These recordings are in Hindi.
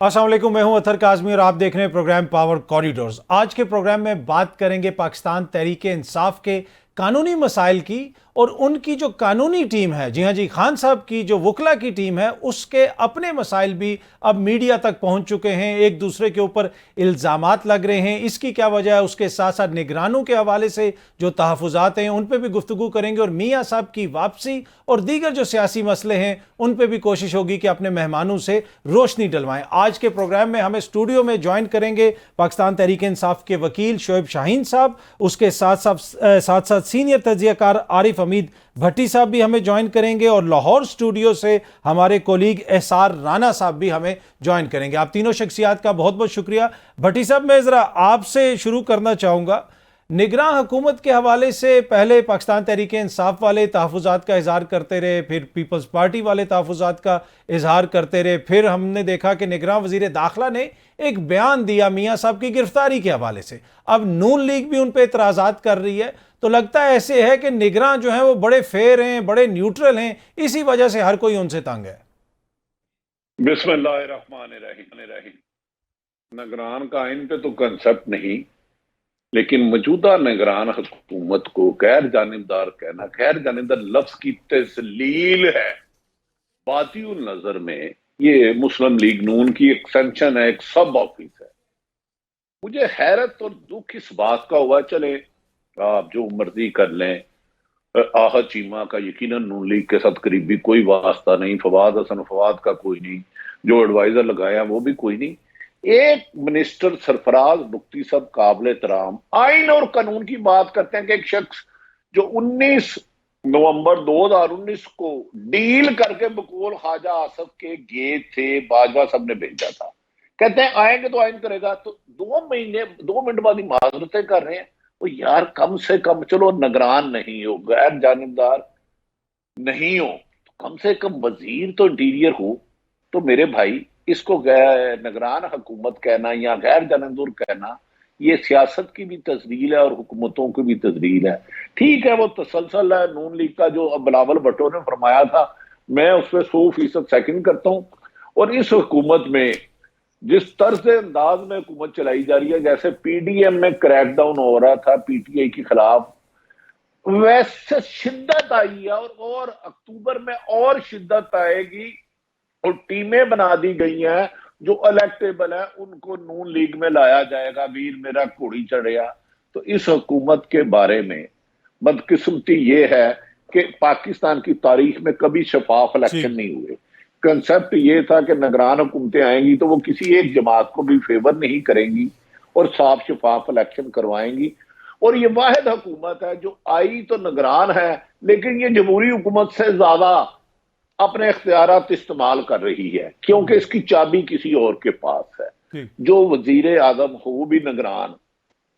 अस्सलाम वालेकुम, मैं हूं अतर काज़मी और आप देख रहे हैं प्रोग्राम पावर कॉरिडोर्स। आज के प्रोग्राम में बात करेंगे पाकिस्तान तहरीक इंसाफ के कानूनी मसाइल की और उनकी जो कानूनी टीम है, जी हाँ जी, खान साहब की जो वकला की टीम है, उसके अपने मसाइल भी अब मीडिया तक पहुंच चुके हैं। एक दूसरे के ऊपर इल्ज़ामात लग रहे हैं, इसकी क्या वजह है? उसके साथ साथ निगरानों के हवाले से जो तहफ़्फ़ुज़ात हैं उन पर भी गुफ्तगू करेंगे और मियाँ साहब की वापसी और दीगर जो सियासी मसले हैं उन पर भी कोशिश होगी कि अपने मेहमानों से रोशनी डलवाएं। आज के प्रोग्राम में हमें स्टूडियो में ज्वाइन करेंगे पाकिस्तान तहरीक इंसाफ के वकील शोएब शाहीन साहब, उसके साथ साथ सीनियर तज्ज़ियाकार आरिफ हमीद भट्टी साहब भी हमें ज्वाइन करेंगे और लाहौर स्टूडियो से हमारे कोलीग एहसार राना साहब भी हमें ज्वाइन करेंगे। आप तीनों शख्सियात का बहुत बहुत शुक्रिया। भट्टी साहब, मैं ज़रा आपसे शुरू करना चाहूँगा। निगरान हुकूमत के हवाले से पहले पाकिस्तान तहरीक इंसाफ वाले तहफ़्फ़ुज़ात का इज़हार करते रहे, फिर पीपल्स पार्टी वाले तहफ़्फ़ुज़ात का इज़हार करते रहे, फिर हमने देखा कि निगरान वज़ीर दाखिला ने एक बयान दिया मियाँ साहब की गिरफ्तारी के हवाले से। अब नून लीग भी उन पर एतराज़ात कर रही है, तो लगता है ऐसे है कि निगरान जो है वो बड़े फेयर हैं, बड़े न्यूट्रल हैं, इसी वजह से हर कोई उनसे तंग है। बिस्मिल्लाहिर्रहमानिर्रहीम। निगरान का इन पे तो कंसेप्ट नहीं, लेकिन मौजूदा निगरान हुकूमत को गैर जानिबदार कहना, गैर जानिबदार लफ्ज की तस्लील है। बातिउल नजर में ये मुस्लिम लीग नून की एक्सटेंशन है, एक सब ऑफिस है। मुझे हैरत और दुख इस बात का हुआ, चले आप जो मर्जी कर लें, आहत चीमा का यकीनन नून लीग के साथ करीबी कोई वास्ता नहीं, फवाद हसन फवाद का कोई नहीं, जो एडवाइजर लगाया वो भी कोई नहीं। एक मिनिस्टर सरफराज बुख्ती साहब काबिल एहतराम आइन और कानून की बात करते हैं कि एक शख्स जो 19 नवंबर 2019 को डील करके बकौल ख्वाजा आसफ के गए थे, बाजवा साहब ने भेजा था, कहते हैं आएंगे तो आइन करेगा, तो 2 मिनट बाद ही माजरतें कर रहे हैं। तो यार कम से कम चलो निगरान नहीं हो, गैर जानिबदार नहीं हो, तो कम से कम वजीर तो इंटीरियर हो। तो मेरे भाई, इसको निगरान हुकूमत कहना या गैर जानिबदार कहना, ये सियासत की भी तस्दील है और हुकूमतों की भी तस्दील है। ठीक है, वो तसलसल है नून लीग का, जो बिलावल भुट्टो ने फरमाया था, मैं उस पर 100% सेकंड करता हूं। और इस हुकूमत में जिस तरह से अंदाज में हुकूमत चलाई जा रही है, जैसे पीडीएम में क्रैकडाउन हो रहा था पीटीआई के खिलाफ, वैसे शिद्दत आई है और अक्टूबर में और शिद्दत आएगी। और टीमें बना दी गई हैं, जो इलेक्टेबल है उनको नून लीग में लाया जाएगा, वीर मेरा घोड़ी चढ़िया। तो इस हुकूमत के बारे में बदकिस्मती ये है कि पाकिस्तान की तारीख में कभी शफाफ इलेक्शन नहीं हुए। कंसेप्ट ये था कि निगरान हुकूमतें आएंगी तो वो किसी एक जमात को भी फेवर नहीं करेंगी और साफ शफाफ इलेक्शन करवाएंगी। और ये वाहिद हुकूमत है जो आई तो निगरान है, लेकिन ये जमहूरी हुकूमत से ज्यादा अपने इख्तियारात इस्तेमाल कर रही है, क्योंकि इसकी चाबी किसी और के पास है। जो वजीर आजम हो वो भी निगरान,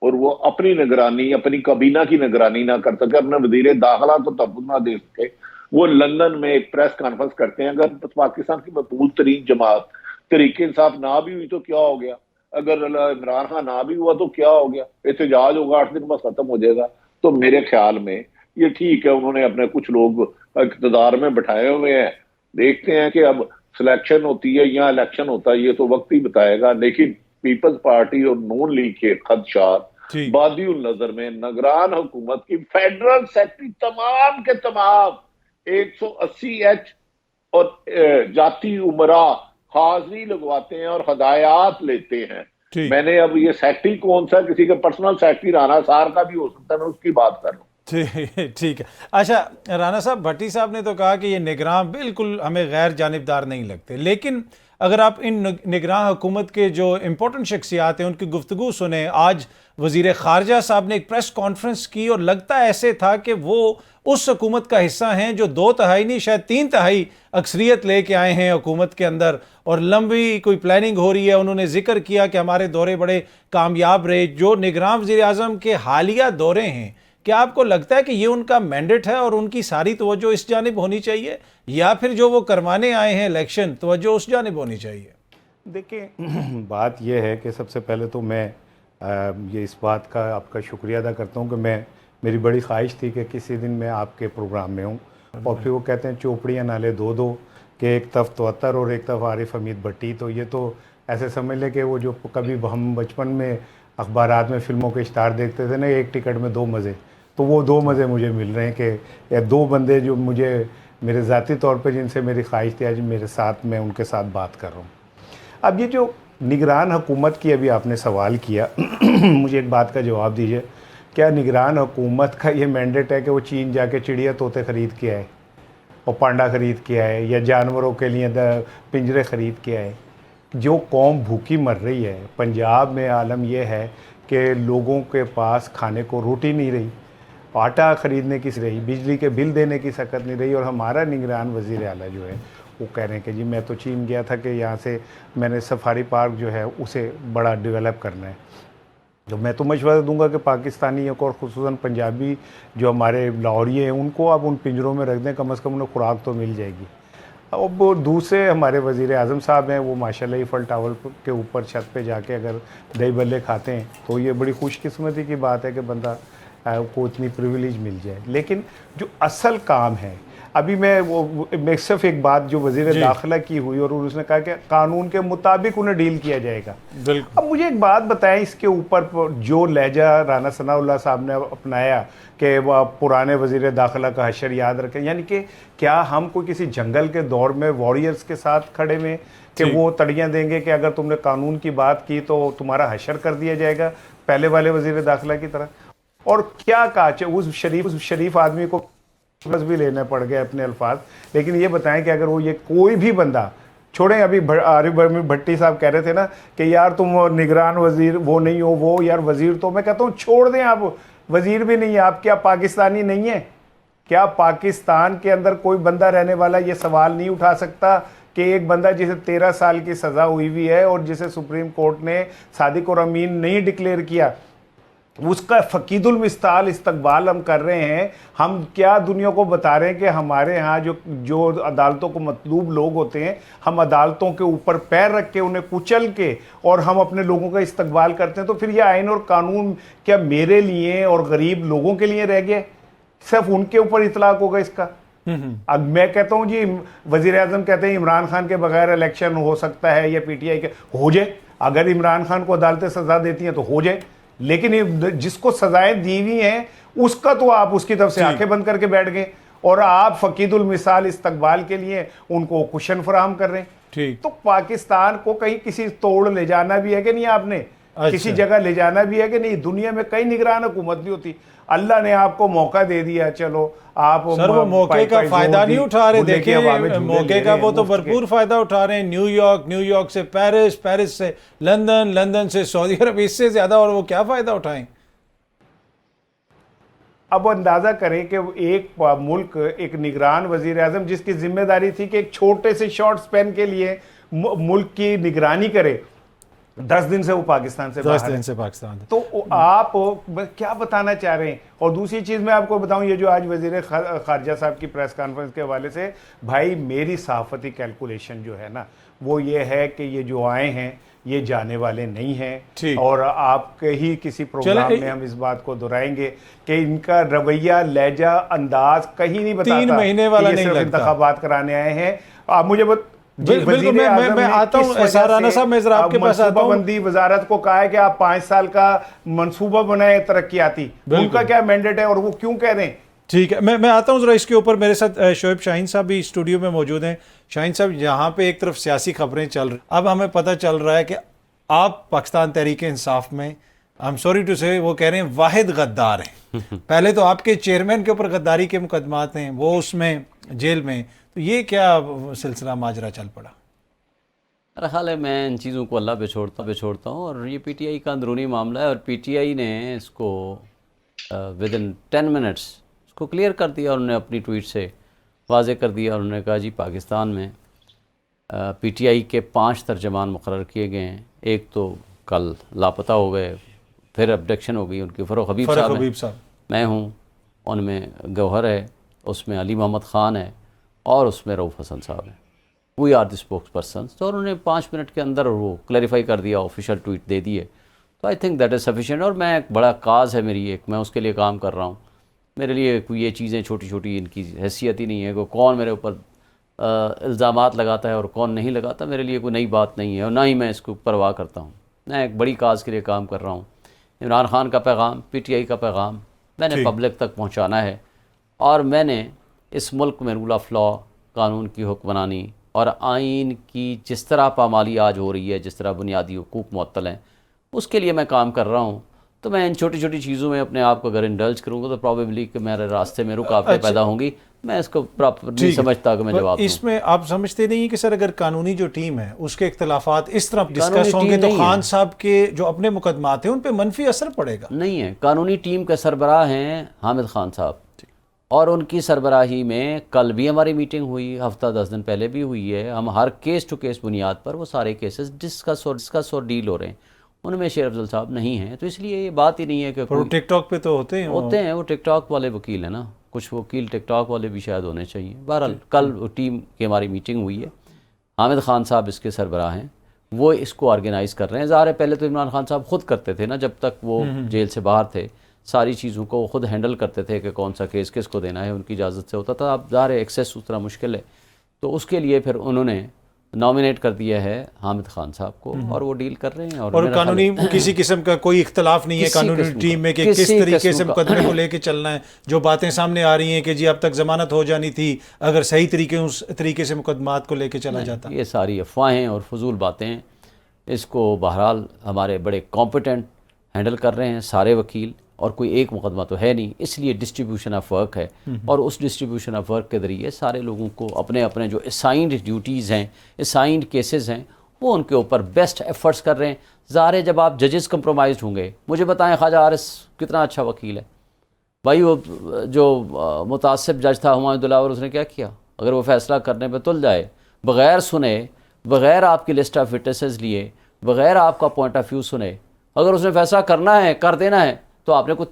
और वो अपनी निगरानी, अपनी काबीना की निगरानी ना कर सके, अपने वजीर दाखिला को तहफ़्फ़ुज़ ना दे सके, वो लंदन में एक प्रेस कॉन्फ्रेंस करते हैं। अगर पाकिस्तान की मकबूल तरीन जमात तहरीक इंसाफ ना भी हुई तो क्या हो गया, अगर इमरान खान ना भी हुआ तो क्या हो गया, एहतजाज होगा, 8 दिन बाद खत्म हो जाएगा। तो मेरे ख्याल में ये ठीक है, उन्होंने अपने कुछ लोग इक़्तिदार में बैठाए हुए हैं। देखते हैं कि अब सिलेक्शन होती है या इलेक्शन होता है, ये तो वक्त ही बताएगा। लेकिन पीपल्स पार्टी और नून लीग के खदशात बादिउल नजर में निगरान हुकूमत की फेडरल सेक्रेटरी तमाम के तमाम 180H और जाती उमरा हाजिरी लगवाते हैं और हदायत लेते हैं। मैंने अब ये सेक्रेटरी कौन सा, किसी का पर्सनल सेक्रेटरी राना सार का भी हो सकता है, मैं उसकी बात कर रहा हूँ। ठीक है। अच्छा, राना साहब, भट्टी साहब ने तो कहा कि ये निगरान बिल्कुल हमें गैर जानिबदार नहीं लगते, लेकिन अगर आप इन निगरान हुकूमत के जो इम्पोर्टेंट शख्सियात हैं उनकी गुफ्तगू सुने, आज वज़ीर ख़ारजा साहब ने एक प्रेस कॉन्फ्रेंस की और लगता ऐसे था कि वो उस हुकूमत का हिस्सा हैं जो 2 तिहाई नहीं शायद 3 तिहाई अक्सरियत लेके आए हैं हुकूमत के अंदर, और लंबी कोई प्लानिंग हो रही है। उन्होंने जिक्र किया कि हमारे दौरे बड़े कामयाब रहे। जो निगरान वज़ीर आज़म के हालिया दौरे हैं, क्या आपको लगता है कि ये उनका मैंडेट है और उनकी सारी तवज्जो इस जानिब होनी चाहिए, या फिर जो वो करवाने आए हैं इलेक्शन, तवज्जो उस जानिब होनी चाहिए? देखिए, बात यह है कि सबसे पहले तो मैं ये इस बात का आपका शुक्रिया अदा करता हूँ कि मेरी बड़ी ख्वाहिश थी कि किसी दिन मैं आपके प्रोग्राम में हूँ। और फिर वो कहते हैं चोपड़ियाँ नाले दो दो, कि एक तरफ तो अतर और एक तरफ आरिफ हमीद भट्टी, तो ये तो ऐसे समझ लें कि वो जो कभी हम बचपन में अखबारात में फिल्मों के स्टार देखते थे ना, एक टिकट में 2 मज़े, तो वो 2 मज़े मुझे मिल रहे हैं कि या 2 बंदे जो मुझे मेरे ज़ाती तौर पे जिनसे मेरी ख्वाहिश थी आज मेरे साथ, मैं उनके साथ बात कर रहा हूँ। अब ये जो निगरान हुकूमत की अभी आपने सवाल किया मुझे एक बात का जवाब दीजिए, क्या निगरान हुकूमत का ये मैंडेट है कि वो चीन जाके चिड़िया तोते ख़रीद के आए और पांडा ख़रीद के आए या जानवरों के लिए पिंजरे ख़रीद के आए? जो कौम भूखी मर रही है, पंजाब में आलम यह है कि लोगों के पास खाने को रोटी नहीं रही, आटा ख़रीदने की रही, बिजली के बिल देने की सकत नहीं रही, और हमारा निगरान वज़ीर आला जो है वो कह रहे हैं कि जी मैं तो चीन गया था कि यहाँ से मैंने सफारी पार्क जो है उसे बड़ा डेवलप करना है। तो मैं तो मशवरा दूंगा कि पाकिस्तानी और ख़ुसूसन पंजाबी जो हमारे लाहौरी हैं उनको आप उन पिंजरों में रख दें, कम से कम उन्हें खुराक तो मिल जाएगी। अब वो दूसरे हमारे वज़ीर आज़म साहब हैं, वो माशाल्लाह ईफल टावर के ऊपर छत पे जाके अगर दही बल्ले खाते हैं तो ये बड़ी खुशकिस्मती की बात है कि बंदा को इतनी प्रिविलेज मिल जाए। लेकिन जो असल काम है, अभी मैं सिर्फ एक बात जो वज़ीर दाखिला की हुई और उसने कहा कि कानून के मुताबिक उन्हें डील किया जाएगा। अब मुझे एक बात बताएं, इसके ऊपर जो लहजा राना सनाउल्लाह साहब ने अपनाया कि वह पुराने वज़ीर दाखिला का हशर याद रखें, यानी कि क्या हम कोई किसी जंगल के दौर में वॉरियर्स के साथ खड़े में कि वो तड़ियाँ देंगे कि अगर तुमने कानून की बात की तो तुम्हारा हशर कर दिया जाएगा पहले वाले वज़ीर दाखिला की तरह? और क्या काचे उस शरीफ आदमी को बस भी लेने पड़ गए अपने अल्फाज। लेकिन ये बताएं कि अगर वो ये कोई भी बंदा छोड़ें, अभी आरिफ भट्टी साहब कह रहे थे ना कि यार तुम निगरान वज़ीर वो नहीं हो, वो यार वज़ीर, तो मैं कहता हूँ छोड़ दें, आप वज़ीर भी नहीं है, आप क्या पाकिस्तानी नहीं है? क्या पाकिस्तान के अंदर कोई बंदा रहने वाला ये सवाल नहीं उठा सकता कि एक बंदा जिसे 13 साल की सज़ा हुई हुई है और जिसे सुप्रीम कोर्ट ने सादिक और अमीन नहीं डिक्लेयर किया, उसका फ़कीदुल मिस्ताल इस्तकबाल हम कर रहे हैं? हम क्या दुनिया को बता रहे हैं कि हमारे यहाँ जो अदालतों को मतलूब लोग होते हैं, हम अदालतों के ऊपर पैर रख के उन्हें कुचल के और हम अपने लोगों का इस्तकबाल करते हैं? तो फिर यह आइन और कानून क्या मेरे लिए और गरीब लोगों के लिए रह गया? सिर्फ उनके ऊपर इतलाक होगा इसका? अब मैं कहता हूँ जी, वज़ीर आज़म कहते हैं इमरान खान के बगैर इलेक्शन हो सकता है या PTI के हो जाए, अगर इमरान खान को अदालतें सज़ा देती हैं तो हो जाए, लेकिन जिसको सजाएं दी हुई हैं उसका तो आप उसकी तरफ से आंखें बंद करके बैठ गए और आप फ़कीदुल मिसाल इस्तकबाल के लिए उनको कुशन फराहम कर रहे हैं। ठीक, तो पाकिस्तान को कहीं किसी तोड़ ले जाना भी है कि नहीं आपने? अच्छा। किसी जगह ले जाना भी है कि नहीं? दुनिया में कई निगरान हुकूमत नहीं होती, अल्लाह ने आपको मौका दे दिया, चलो आप सर वो मौके का फायदा नहीं उठा रहे। देखिए मौके का वो तो भरपूर फायदा उठा रहे हैं। न्यूयॉर्क से पेरिस से लंदन से सऊदी अरब, इससे ज्यादा और वो क्या फायदा उठाएं? अब अंदाजा करें कि एक मुल्क, एक निगरान वजीर आजम जिसकी जिम्मेदारी थी कि एक छोटे से शॉर्ट स्पैन के लिए मुल्क की निगरानी करे, 10 दिन से वो पाकिस्तान से 10 दिन से पाकिस्तान, तो आप क्या बताना चाह रहे हैं? और दूसरी चीज़ मैं आपको बताऊं, ये जो आज वज़ीर ख़ारजा साहब की प्रेस कॉन्फ्रेंस के हवाले से, भाई मेरी सहाफ़ती कैलकुलेशन जो है ना वो ये है कि ये जो आए हैं ये जाने वाले नहीं हैं, और आपके ही किसी प्रोग्राम में हम इस बात को दोहराएंगे कि इनका रवैया, लहजा, अंदाज कहीं नहीं बताता 3 महीने वाला नहीं लगता। इंतखाबात कराने आए हैं। आप मुझे बिल्कुल मैं आता हूं राना साहब, मैं जरा आपके पास आता हूं। बंदी वजारत को कहा है कि आप 5 साल का मंसूबा बनाए तरक्याती, उनका क्या मैंडेट है और वो क्यों कह रहे हैं? ठीक है, मैं आता हूं जरा इसके ऊपर। मेरे साथ शोएब शाहीन साहब भी स्टूडियो में मौजूद हैं। शाहीन साहब, यहाँ पे एक तरफ सियासी खबरें चल रही, अब हमें पता चल रहा है कि आप पाकिस्तान तहरीक इंसाफ में, आई एम सॉरी टू से, वो कह रहे हैं वाहिद गद्दार हैं। पहले तो आपके चेयरमैन के ऊपर गद्दारी के मुकदमात हैं, वो उसमें जेल में, तो ये क्या सिलसिला माजरा चल पड़ा? मेरा ख्याल है मैं इन चीज़ों को अल्लाह पे छोड़ता हूँ, और ये PTI का अंदरूनी मामला है, और PTI ने इसको विद इन 10 मिनट्स इसको क्लियर कर दिया। उन्होंने अपनी ट्वीट से वाज़े कर दिया, उन्होंने कहा जी पाकिस्तान में PTI के 5 तर्जमान मुकर्रर किए गए हैं। एक तो कल लापता हो गए, फिर अबडक्शन हो गई उनकी। फ़रूख हबीब साहब, मैं हूँ, उनमें गौहर है, उसमें अली मोहम्मद ख़ान है, और उसमें रऊफ़ हसन साहब हैं। We are the spokespersons. तो उन्होंने 5 मिनट के अंदर वो क्लैरिफाई कर दिया, ऑफिशियल ट्वीट दे दिए। तो I think that is sufficient. और मैं एक बड़ा काज है मेरी, एक मैं उसके लिए काम कर रहा हूँ। मेरे लिए कोई ये चीज़ें छोटी छोटी इनकी हैसियत ही नहीं है कि कौन मेरे ऊपर इल्ज़ामात लगाता है और कौन नहीं लगाता, मेरे लिए कोई नई बात नहीं है और ना ही मैं इसको परवाह करता हूँ। मैं एक बड़ी काज के लिए काम कर रहा हूँ। इमरान खान का पैगाम, पीटीआई का पैगाम मैंने पब्लिक तक पहुँचाना है और मैंने इस मुल्क में रूल ऑफ लॉ, कानून की हुक्मरानी और आइन की जिस तरह पामाली आज हो रही है, जिस तरह बुनियादी हुकूक मुअत्तल हैं, उसके लिए मैं काम कर रहा हूँ। तो मैं इन छोटी छोटी चीज़ों में अपने आप को अगर इंडल्ज करूँगा तो प्रॉबेबली कि मेरे रास्ते में रुकावटें पैदा होंगी। मैं इसको प्रॉपर नहीं समझता कि मैं जवाब दूं। इसमें आप समझते नहीं कि सर अगर कानूनी जो टीम है उसके इख्तलाफात इस तरह डिस्कस होंगे तो खान साहब के जो अपने मुकदमात हैं उन पे मनफी असर पड़ेगा? नहीं है। कानूनी टीम के सरबराह हैं हामिद खान साहब और उनकी सरबराही में कल भी हमारी मीटिंग हुई, हफ्ता 10 दिन पहले भी हुई है। हम हर केस टू केस बुनियाद पर वो सारे केसेस डिस्कस और डील हो रहे हैं। उनमें शेर अफजल साहब नहीं हैं, तो इसलिए ये बात ही नहीं है कि टिकटॉक पे तो होते हैं वो टिकटॉक वाले वकील हैं ना, कुछ वकील टिकटॉक वाले भी शायद होने चाहिए। बहरहाल कल टीम की हमारी मीटिंग हुई है, हामिद खान साहब इसके सरबराह हैं, वो इसको ऑर्गेनाइज़ कर रहे हैं। ज़ाहिर है पहले तो इमरान खान साहब ख़ुद करते थे ना, जब तक वो जेल से बाहर थे, सारी चीज़ों को ख़ुद हैंडल करते थे कि कौन सा केस किसको देना है, उनकी इजाज़त से होता था। अब ज़ाहिर है एक्सेस उतना मुश्किल है, तो उसके लिए फिर उन्होंने नॉमिनेट कर दिया है हामिद खान साहब को और वो डील कर रहे हैं। और कानूनी किसी किस्म का कोई इख्तलाफ नहीं है कानूनी टीम में कि किस तरीके से मुकदमे को लेके चलना है। जो बातें सामने आ रही हैं कि जी अब तक जमानत हो जानी थी अगर सही उस तरीके से मुकदमात को लेके चला जाता, ये सारी अफवाहें और फजूल बातें हैं। इसको बहरहाल हमारे बड़े कॉम्पिटेंट हैंडल कर रहे हैं सारे वकील, और कोई एक मुकदमा तो है नहीं, इसलिए डिस्ट्रीब्यूशन ऑफ वर्क है और उस डिस्ट्रीब्यूशन ऑफ वर्क के ज़रिए सारे लोगों को अपने अपने जो असाइंड ड्यूटीज़ हैं, असाइंड केसेस हैं, वो उनके ऊपर बेस्ट एफर्ट्स कर रहे हैं। ज़ाहिर है जब आप जजेस कंप्रोमाइज़ होंगे, मुझे बताएं ख्वाजा आरिस कितना अच्छा वकील है भाई, वो जो मुतासिब जज था हुमायूं दिलावर, उसने क्या किया? अगर वो फैसला करने पर तुल जाए, बग़ैर सुने, बग़ैर आपकी लिस्ट ऑफ विटनेसेस लिए, बग़ैर आपका पॉइंट ऑफ व्यू सुने, अगर उसने फैसला करना है, कर देना है, तो आपने कुछ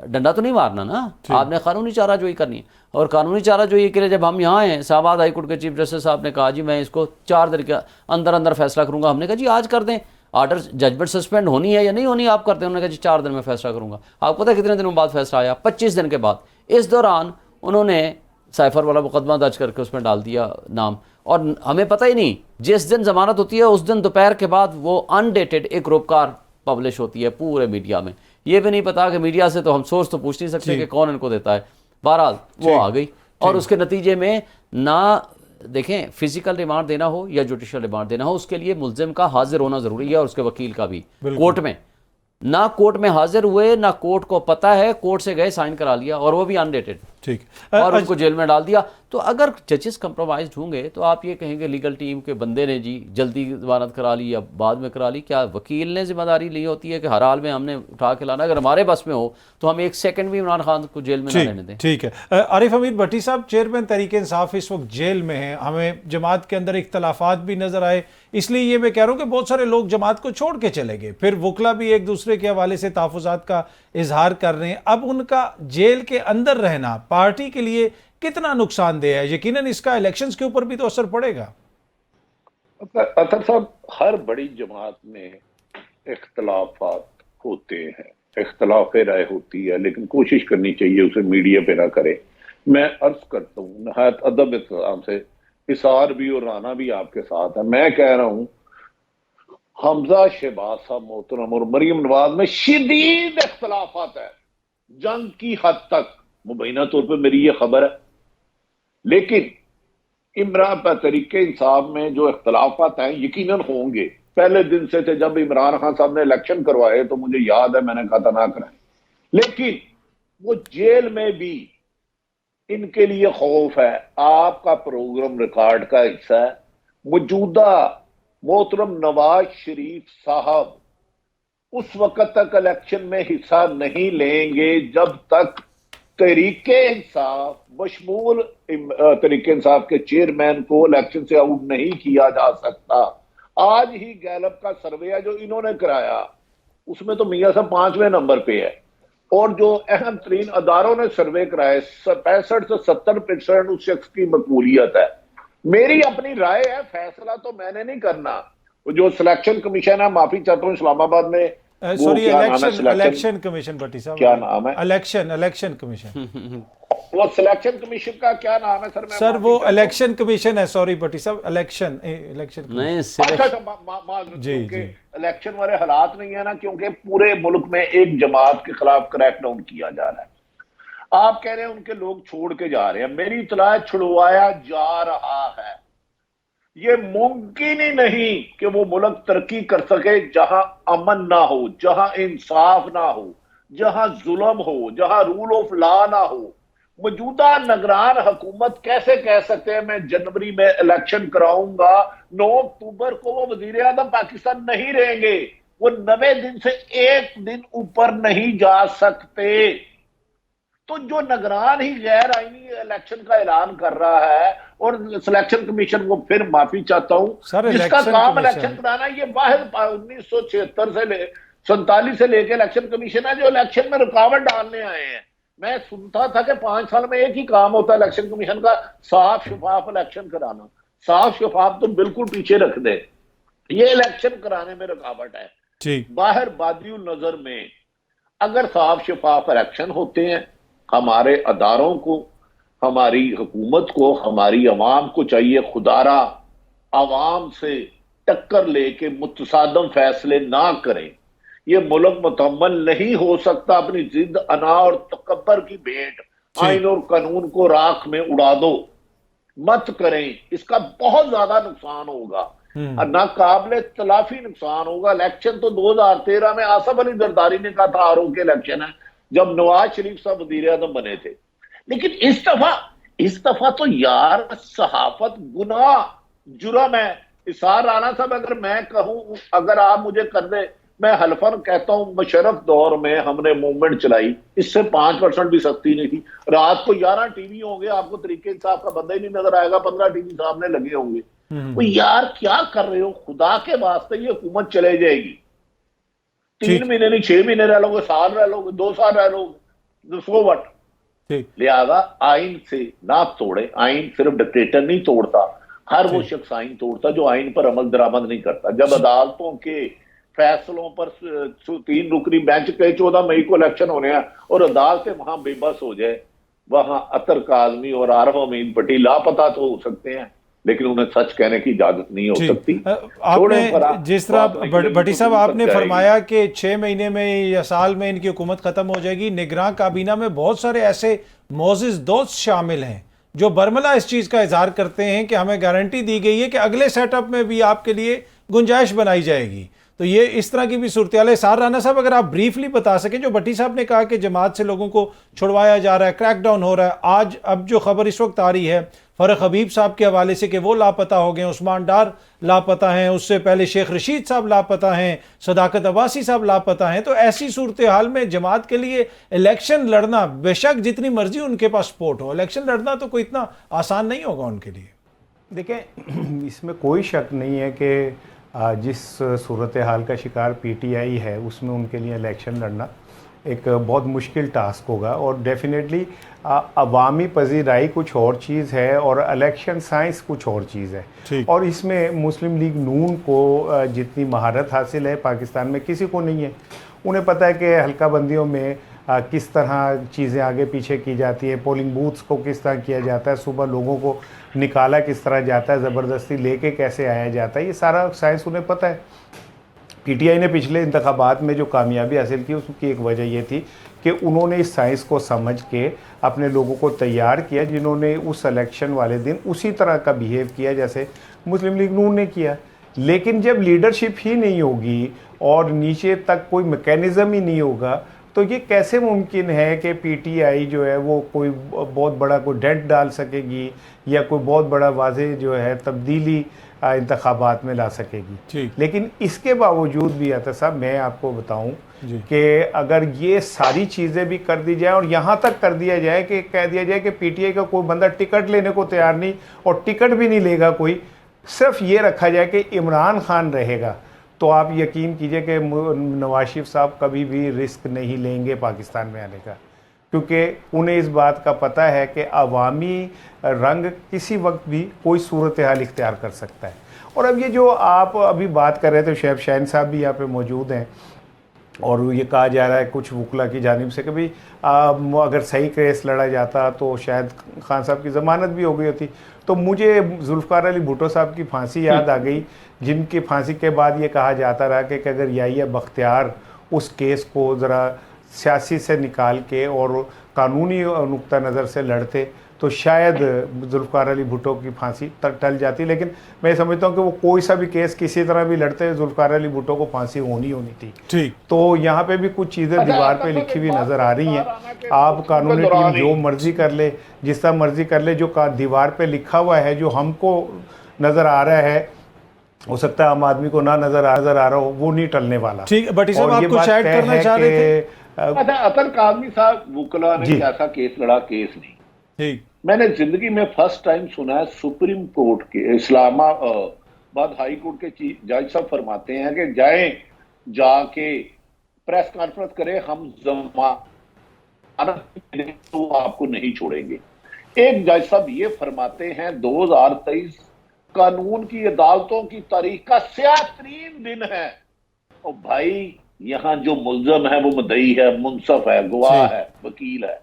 डंडा तो नहीं मारना ना, आपने कानूनी चाराजोई करनी है। और कानूनी चाराजोई के लिए जब हम यहाँ हैं, इस्लामाबाद हाई कोर्ट के चीफ जस्टिस साहब ने कहा जी मैं इसको 4 दिन के अंदर अंदर फैसला करूँगा। हमने कहा जी आज कर दें, आर्डर जजमेंट सस्पेंड होनी है या नहीं होनी आप करते हैं। उन्होंने कहा जी 4 दिन में फैसला करूँगा। आपको पता है कितने दिनों बाद फैसला आया? 25 दिन के बाद। इस दौरान उन्होंने साइफर वाला मुकदमा दर्ज करके उसमें डाल दिया नाम, और हमें पता ही नहीं, जिस दिन जमानत होती है उस दिन दोपहर के बाद वो अनडेटेड एक रोपकार पब्लिश होती है पूरे मीडिया में। ये भी नहीं पता कि मीडिया से तो हम सोर्स तो पूछ नहीं सकते कि कौन इनको देता है। बहरहाल वो आ गई और उसके नतीजे में ना देखें फिजिकल रिमांड देना हो या जुडिशल रिमांड देना हो, उसके लिए मुल्जिम का हाजिर होना ज़रूरी है और उसके वकील का भी कोर्ट में। ना कोर्ट में हाजिर हुए, ना कोर्ट को पता है, कोर्ट से गए साइन करा लिया और वो भी अनडेटेड, ठीक, और उनको जेल में डाल दिया। तो अगर जजेस कंप्रोमाइज होंगे तो आप ये कहेंगे लीगल टीम के बंदे ने जी जल्दी जमानत करा ली या बाद में करा ली। क्या वकील ने जिम्मेदारी ली होती है कि हर हाल में हमने उठा के लाना? अगर हमारे बस में हो तो हम 1 सेकंड भी इमरान खान को जेल में ना रहने दें। ठीक है। आरिफ हमीद भट्टी साहब, चेयरमैन तहरीक इंसाफ इस वक्त जेल में हैं, हमें जमात के अंदर इख्तलाफात भी नजर आए, इसलिए ये मैं कह रहा हूँ कि बहुत सारे लोग जमात को छोड़ के चले गए, फिर वकला भी एक दूसरे के हवाले से तहफ़्फ़ुज़ात का इजहार कर रहे हैं। अब उनका जेल के अंदर रहना पार्टी के लिए कितना नुकसानदेह है? यकीनन इसका इलेक्शंस के ऊपर भी तो असर पड़ेगा। अतर साहब, हर बड़ी जमात में इख्तलाफात होते हैं, इख्तलाफ राय होती है, लेकिन कोशिश करनी चाहिए उसे मीडिया पे ना करे। मैं अर्ज करता हूँ नहायत अदब इत्तराम से, इसार भी और राना भी आपके साथ है, मैं कह रहा हूँ हमजा शहबाज साहब मोहतरम और मरियम नवाज में शदीद इख्तलाफात है, जंग की हद तक मुबैना तौर पर मेरी ये खबर है। लेकिन इमरान पर तरीके इंसाफ में जो इख्तलाफात हैं यकीनन होंगे, पहले दिन से थे। जब इमरान खान साहब ने इलेक्शन करवाए तो मुझे याद है मैंने कहा था ना कराएं, लेकिन वो जेल में भी इनके लिए खौफ है। आपका प्रोग्राम रिकॉर्ड का हिस्सा है। मौजूदा मोहतरम नवाज शरीफ साहब उस वक्त तक इलेक्शन में हिस्सा नहीं लेंगे जब तक तहरीके इंसाफ बशमूल तहरीके इंसाफ के चेयरमैन को इलेक्शन से आउट नहीं किया जा सकता। आज ही गैलप का सर्वे जो इन्होंने कराया उसमें तो मियां साहब 5वें नंबर पे है, और जो अहम तरीन अदारों ने सर्वे कराए 65 से 70% उस शख्स की मकबूलियत है। मेरी अपनी राय है, फैसला तो मैंने नहीं करना। जो सिलेक्शन कमीशन है, माफी चाहता हूँ, इस्लामाबाद में वो सॉरी, क्या नाम है इलेक्शन सिलेक्शन, इलेक्शन कमीशन भट्टी साहब, क्या नाम है इलेक्शन कमीशन। वो सिलेक्शन कमीशन का क्या नाम है सर? मैं सर माफी वो चाहता हूं। इलेक्शन कमीशन है, सॉरी भट्टी साहब, इलेक्शन कमीशन। नहीं अच्छा सिलेक्शन अच्छा, माजरत, जी, क्योंकि जी। इलेक्शन वाले हालात नहीं है ना, क्योंकि पूरे मुल्क में एक जमात के खिलाफ क्रैकडाउन किया जा रहा है। आप कह रहे हैं उनके लोग छोड़ के जा रहे हैं, मेरी इत्तला है छुड़वाया जा रहा है। ये मुमकिन ही नहीं कि वो मुल्क तरक्की कर सके जहां अमन ना हो, जहां इंसाफ ना हो, जहां जुल्म हो, जहां रूल ऑफ लॉ ना हो। मौजूदा निगरान हुकूमत कैसे कह सकते हैं मैं जनवरी में इलेक्शन कराऊंगा, 9 अक्टूबर को वो वजीर आजम पाकिस्तान नहीं रहेंगे, वो 90 दिन से एक दिन ऊपर नहीं जा सकते। तो जो निगरान ही गैर आईनी इलेक्शन का ऐलान कर रहा है, और सिलेक्शन कमीशन को फिर माफी चाहता सर, हूं, जिसका इलेक्शन काम कमीशन- इलेक्शन कराना, ये वाहिद 1976 से 47 से लेके इलेक्शन कमीशन है जो इलेक्शन में रुकावट डालने आए हैं। मैं सुनता था कि 5 साल में एक ही काम होता है इलेक्शन कमीशन का, साफ शफाफ इलेक्शन कराना। साफ शफाफ तो बिल्कुल पीछे रख दे, ये इलेक्शन कराने में रुकावट है। जी, बाहर बादियुल नजर में अगर साफ शफाफ इलेक्शन होते हैं, हमारे अदारों को, हमारी हुकूमत को, हमारी अवाम को चाहिए खुदारा अवाम से टक्कर लेके मुतसादम फैसले ना करें। ये मुल्क मुतम्मल नहीं हो सकता अपनी जिद, अना और तकब्बर की भेंट आइन और कानून को राख में उड़ा दो, मत करें। इसका बहुत ज्यादा नुकसान होगा, नाकाबिले तलाफी नुकसान होगा। इलेक्शन तो 2013 में आसफ अली जरदारी ने कहा था आरोप के इलेक्शन है, जब नवाज शरीफ साहब वजीर आजम बने थे। लेकिन इस दफा तो यार सहाफत गुनाह जुर्म है। इसार राना साहब, अगर मैं कहूं, अगर आप मुझे कर दे, मैं हल्फन कहता हूं मुशर्रफ दौर में हमने मूवमेंट चलाई, इससे 5% भी सख्ती नहीं थी। रात को 11 टीवी होंगे, आपको तरीके इंसाफ का बंदा ही नहीं नजर आएगा, 15 टीवी सामने लगे होंगे। वो यार क्या कर रहे हो खुदा के वास्ते? ये हुकूमत चले जाएगी, 3 महीने नहीं 6 महीने रह लोगे, साल रह लोगे, 2 साल रह लोगे, सो व्हाट। लिहाजा आइन से ना तोड़े। आइन सिर्फ डिक्टेटर नहीं तोड़ता, हर वो शख्स आइन तोड़ता जो आइन पर अमल दरामद नहीं करता। जब अदालतों के फैसलों पर 3 रुकनी बेंच के 14 मई को इलेक्शन होने हैं और अदालतें वहां बेबस हो जाए, वहां अतर काजमी और आरफ अमीन पटेल लापता तो हो सकते हैं, लेकिन उन्हें सच कहने की इजाजत नहीं हो सकती। आपने जिस तरह भट्टी साहब आपने फरमाया कि 6 महीने में या साल में इनकी हुकूमत खत्म हो जाएगी, निगरान काबीना में बहुत सारे ऐसे मोअज़्ज़िज़ दोस्त शामिल हैं जो बरमला इस चीज़ का इजहार करते हैं कि हमें गारंटी दी गई है कि अगले सेटअप में भी आपके लिए गुंजाइश बनाई जाएगी। तो ये इस तरह की भी सूरत हाल है। सार राना साहब, अगर आप ब्रीफली बता सकें, जो भट्टी साहब ने कहा कि जमात से लोगों को छुड़वाया जा रहा है, क्रैकडाउन हो रहा है, आज अब जो खबर इस वक्त आ रही है फरख हबीब साहब के हवाले से कि वो लापता हो गए, उस्मान डार लापता हैं, उससे पहले शेख रशीद साहब लापता हैं, सदाकत अब्बासी साहब लापता हैं, तो ऐसी सूरत हाल में जमात के लिए इलेक्शन लड़ना, बेशक जितनी मर्जी उनके पास सपोर्ट हो, इलेक्शन लड़ना तो कोई इतना आसान नहीं होगा उनके लिए। देखें, इसमें कोई शक नहीं है कि जिस सूरत हाल का शिकार पीटीआई है उसमें उनके लिए इलेक्शन लड़ना एक बहुत मुश्किल टास्क होगा। और डेफिनेटली अवामी पजीराई कुछ और चीज़ है और इलेक्शन साइंस कुछ और चीज़ है। और इसमें मुस्लिम लीग नून को जितनी महारत हासिल है पाकिस्तान में किसी को नहीं है। उन्हें पता है कि हल्का बंदियों में किस तरह चीज़ें आगे पीछे की जाती हैं, पोलिंग बूथ्स को किस तरह किया जाता है, सुबह लोगों को निकाला किस तरह जाता है, ज़बरदस्ती लेके कैसे आया जाता है, ये सारा साइंस उन्हें पता है। पीटीआई ने पिछले इंतखाबात में जो कामयाबी हासिल की उसकी एक वजह ये थी कि उन्होंने इस साइंस को समझ के अपने लोगों को तैयार किया, जिन्होंने उस इलेक्शन वाले दिन उसी तरह का बिहेव किया जैसे मुस्लिम लीग नून ने किया। लेकिन जब लीडरशिप ही नहीं होगी और नीचे तक कोई मैकेनिज़्म ही नहीं होगा, तो ये कैसे मुमकिन है कि पीटीआई जो है वो कोई बहुत बड़ा कोई डेंट डाल सकेगी या कोई बहुत बड़ा वाज़े जो है तब्दीली इंतखाबात में ला सकेगी। लेकिन इसके बावजूद भी आता साहब, मैं आपको बताऊं कि अगर ये सारी चीज़ें भी कर दी जाए और यहाँ तक कर दिया जाए कि कह दिया जाए कि पीटीआई का कोई बंदा टिकट लेने को तैयार नहीं और टिकट भी नहीं लेगा कोई, सिर्फ ये रखा जाए कि इमरान खान रहेगा, तो आप यकीन कीजिए कि नवाज शरीफ साहब कभी भी रिस्क नहीं लेंगे पाकिस्तान में आने का, क्योंकि उन्हें इस बात का पता है कि अवामी रंग किसी वक्त भी कोई सूरत हाल इख्तियार कर सकता है। और अब ये जो आप अभी बात कर रहे थे, शेफ शाहीन साहब भी यहाँ पे मौजूद हैं, और ये कहा जा रहा है कुछ वकला की जानिब से कि भाई अगर सही केस लड़ा जाता तो शायद खान साहब की ज़मानत भी हो गई होती। तो मुझे जुल्फ़िकार अली भुट्टो साहब की फांसी याद आ गई, जिनकी फांसी के बाद ये कहा जाता रहा कि अगर याहिया बख्तियार उस केस को ज़रा सियासी से निकाल के और कानूनी नुक्ता नज़र से लड़ते तो शायद जुल्फ़िकार अली भुट्टो की फांसी तक टल जाती। लेकिन मैं समझता हूँ कि वो कोई सा भी केस किसी तरह भी लड़ते, जुल्फ़िकार अली भुट्टो को फांसी होनी थी। ठीक। तो यहाँ पे भी कुछ चीज़ें दीवार पे लिखी हुई नज़र आ रही हैं। आप कानूनी टीम जो मर्जी कर ले, जिस तरह मर्जी कर ले, जो दीवार पे लिखा हुआ है, जो हमको नज़र आ रहा है, हो सकता है आम आदमी को ना नज़र आ रहा हो, वो नहीं टलने वाला। ठीक, बट साहब आप कुछ ऐड करना चाह रहे थे? अच्छा, अतर काज़मी साहब वकला ने ऐसा केस लड़ा, केस नहीं। ठीक। मैंने जिंदगी में फर्स्ट टाइम सुना है सुप्रीम कोर्ट के इस्लामाबाद हाई कोर्ट के चीफ जज साहब फरमाते हैं कि जाके प्रेस कॉन्फ्रेंस करें, हम जमानत तो आपको नहीं छोड़ेंगे। एक जज साहब ये फरमाते हैं 2023 कानून की अदालतों की तारीख का स्याह-तरीन दिन है। और भाई यहां जो मुल्जम है वो मुद्दई है, मुंसफ है, गवाह है, वकील है।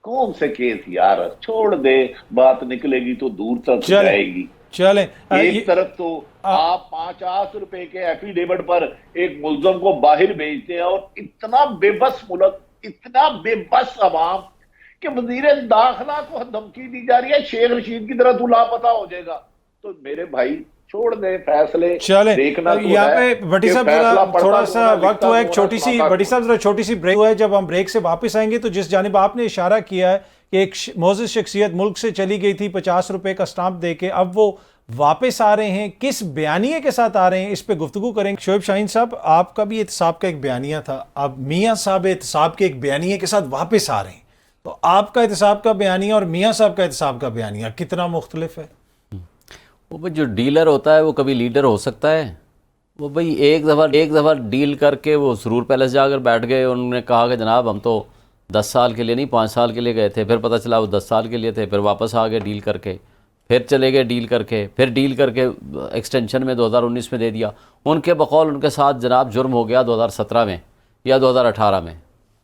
कौन से केस यार, छोड़ दे, बात निकलेगी तो दूर तक जाएगी। चले एक तरफ तो आप 50 रुपए के एफिडेविट पर एक मुल्जम को बाहर भेजते हैं, और इतना बेबस मुल्क, इतना बेबस अवाम कि वजीर दाखिला को धमकी दी जा रही है शेख रशीद की तरह तू लापता हो जाएगा। तो मेरे भाई छोड़ दे फैसले, चले देखना तो यहाँ पे भट्टी साहब जरा थोड़ा सा वक्त हुआ है, छोटी सी भट्टी साहब जरा छोटी सी ब्रेक हुआ है। जब हम ब्रेक से वापस आएंगे तो जिस जानिब आपने इशारा किया है कि एक मोअज़्ज़ज़ शख्सियत मुल्क से चली गई थी 50 रुपए का स्टाम्प देके, अब वो वापस आ रहे हैं, किस बयानिए के साथ आ रहे हैं, इस पे गुफ्तगू करेंगे। शोएब शाहीन साहब, आपका भी एहतसाब का एक बयानिया था, अब मियाँ साहब एहतसाब के एक बयानिए के साथ वापस आ रहे हैं, तो आपका एहतसाब का बयानिया और मियाँ साहब का एहतसाब का बयानिया कितना मुख्तलिफ है? वो भाई जो डीलर होता है वो कभी लीडर हो सकता है। वो भाई एक दफ़ा डील करके वो सुरूर पैलेस जाकर बैठ गए, उन्होंने कहा कि जनाब हम तो 10 साल के लिए नहीं 5 साल के लिए गए थे, फिर पता चला वो 10 साल के लिए थे, फिर वापस आ गए डील करके, फिर चले गए डील करके, फिर डील करके एक्सटेंशन में 2019 में दे दिया। उनके बकौल उनके साथ जनाब जुर्म हो गया 2017 में या 2018 में।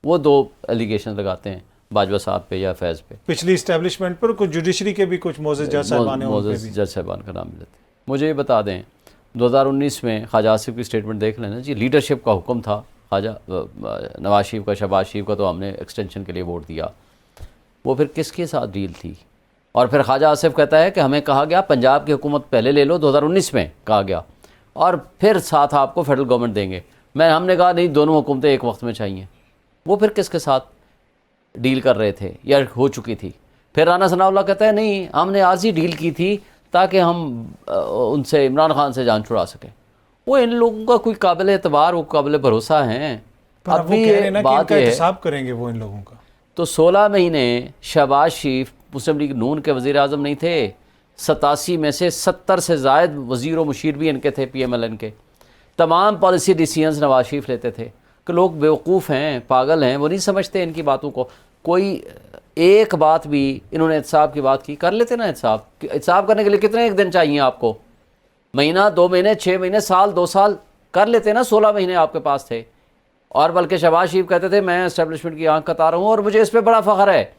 वो 2 एलिगेशन लगाते हैं बाजवा साहब पे या फैज़ पे। पिछली इस्टेब्लिशमेंट पर कुछ जुडिशरी के भी कुछ मोअज़्ज़ज़ जज साहबान हैं, मोअज़्ज़ज़ जज साहबान का नाम लेते हैं। मुझे ये बता दें 2019 में ख्वाजा आसिफ की स्टेटमेंट देख लेना जी, लीडरशिप का हुक्म था ख्वाजा नवाज शरीफ का, शहबाज शरीफ का, तो हमने एक्सटेंशन के लिए वोट दिया। वो फिर किसके साथ डील थी? और फिर ख्वाजा आसिफ कहता है कि हमें कहा गया पंजाब की हुकूमत पहले ले लो, 2019 में कहा गया, और फिर साथ आपको फेडरल गवर्नमेंट देंगे। हमने कहा नहीं, दोनों हुकूमतें एक वक्त में चाहिए। वो फिर किसके साथ डील कर रहे थे या हो चुकी थी? फिर राना सनाउल्लाह कहता है नहीं, हमने आज ही डील की थी ताकि हम उनसे, इमरान खान से जान छुड़ा सकें। वो इन लोगों का कोई काबिल एतबार, वो काबिल भरोसा हैं? अब भी बात है हिसाब करेंगे वो इन लोगों का। तो 16 महीने शहबाज शरीफ मुस्लिम लीग नून के वज़ीर आज़म नहीं थे, 87 में से 70 से ज़ायद वज़ीर व मुशीर भी इनके थे, PMLN के। तमाम पॉलिसी डिसीजंस नवाज शरीफ लेते थे। कि लोग बेवकूफ़ हैं, पागल हैं, वो नहीं समझते इनकी बातों को। कोई एक बात भी इन्होंने एहतसाब की बात की, कर लेते ना एहतसाब करने के लिए कितने एक दिन चाहिए आपको? महीना, 2 महीने, 6 महीने, साल, 2 साल कर लेते ना। 16 महीने आपके पास थे। और बल्कि शहबाज शरीफ कहते थे मैं एस्टेब्लिशमेंट की आंख कता रहा हूँ और मुझे इस पर बड़ा फ़ख्र है,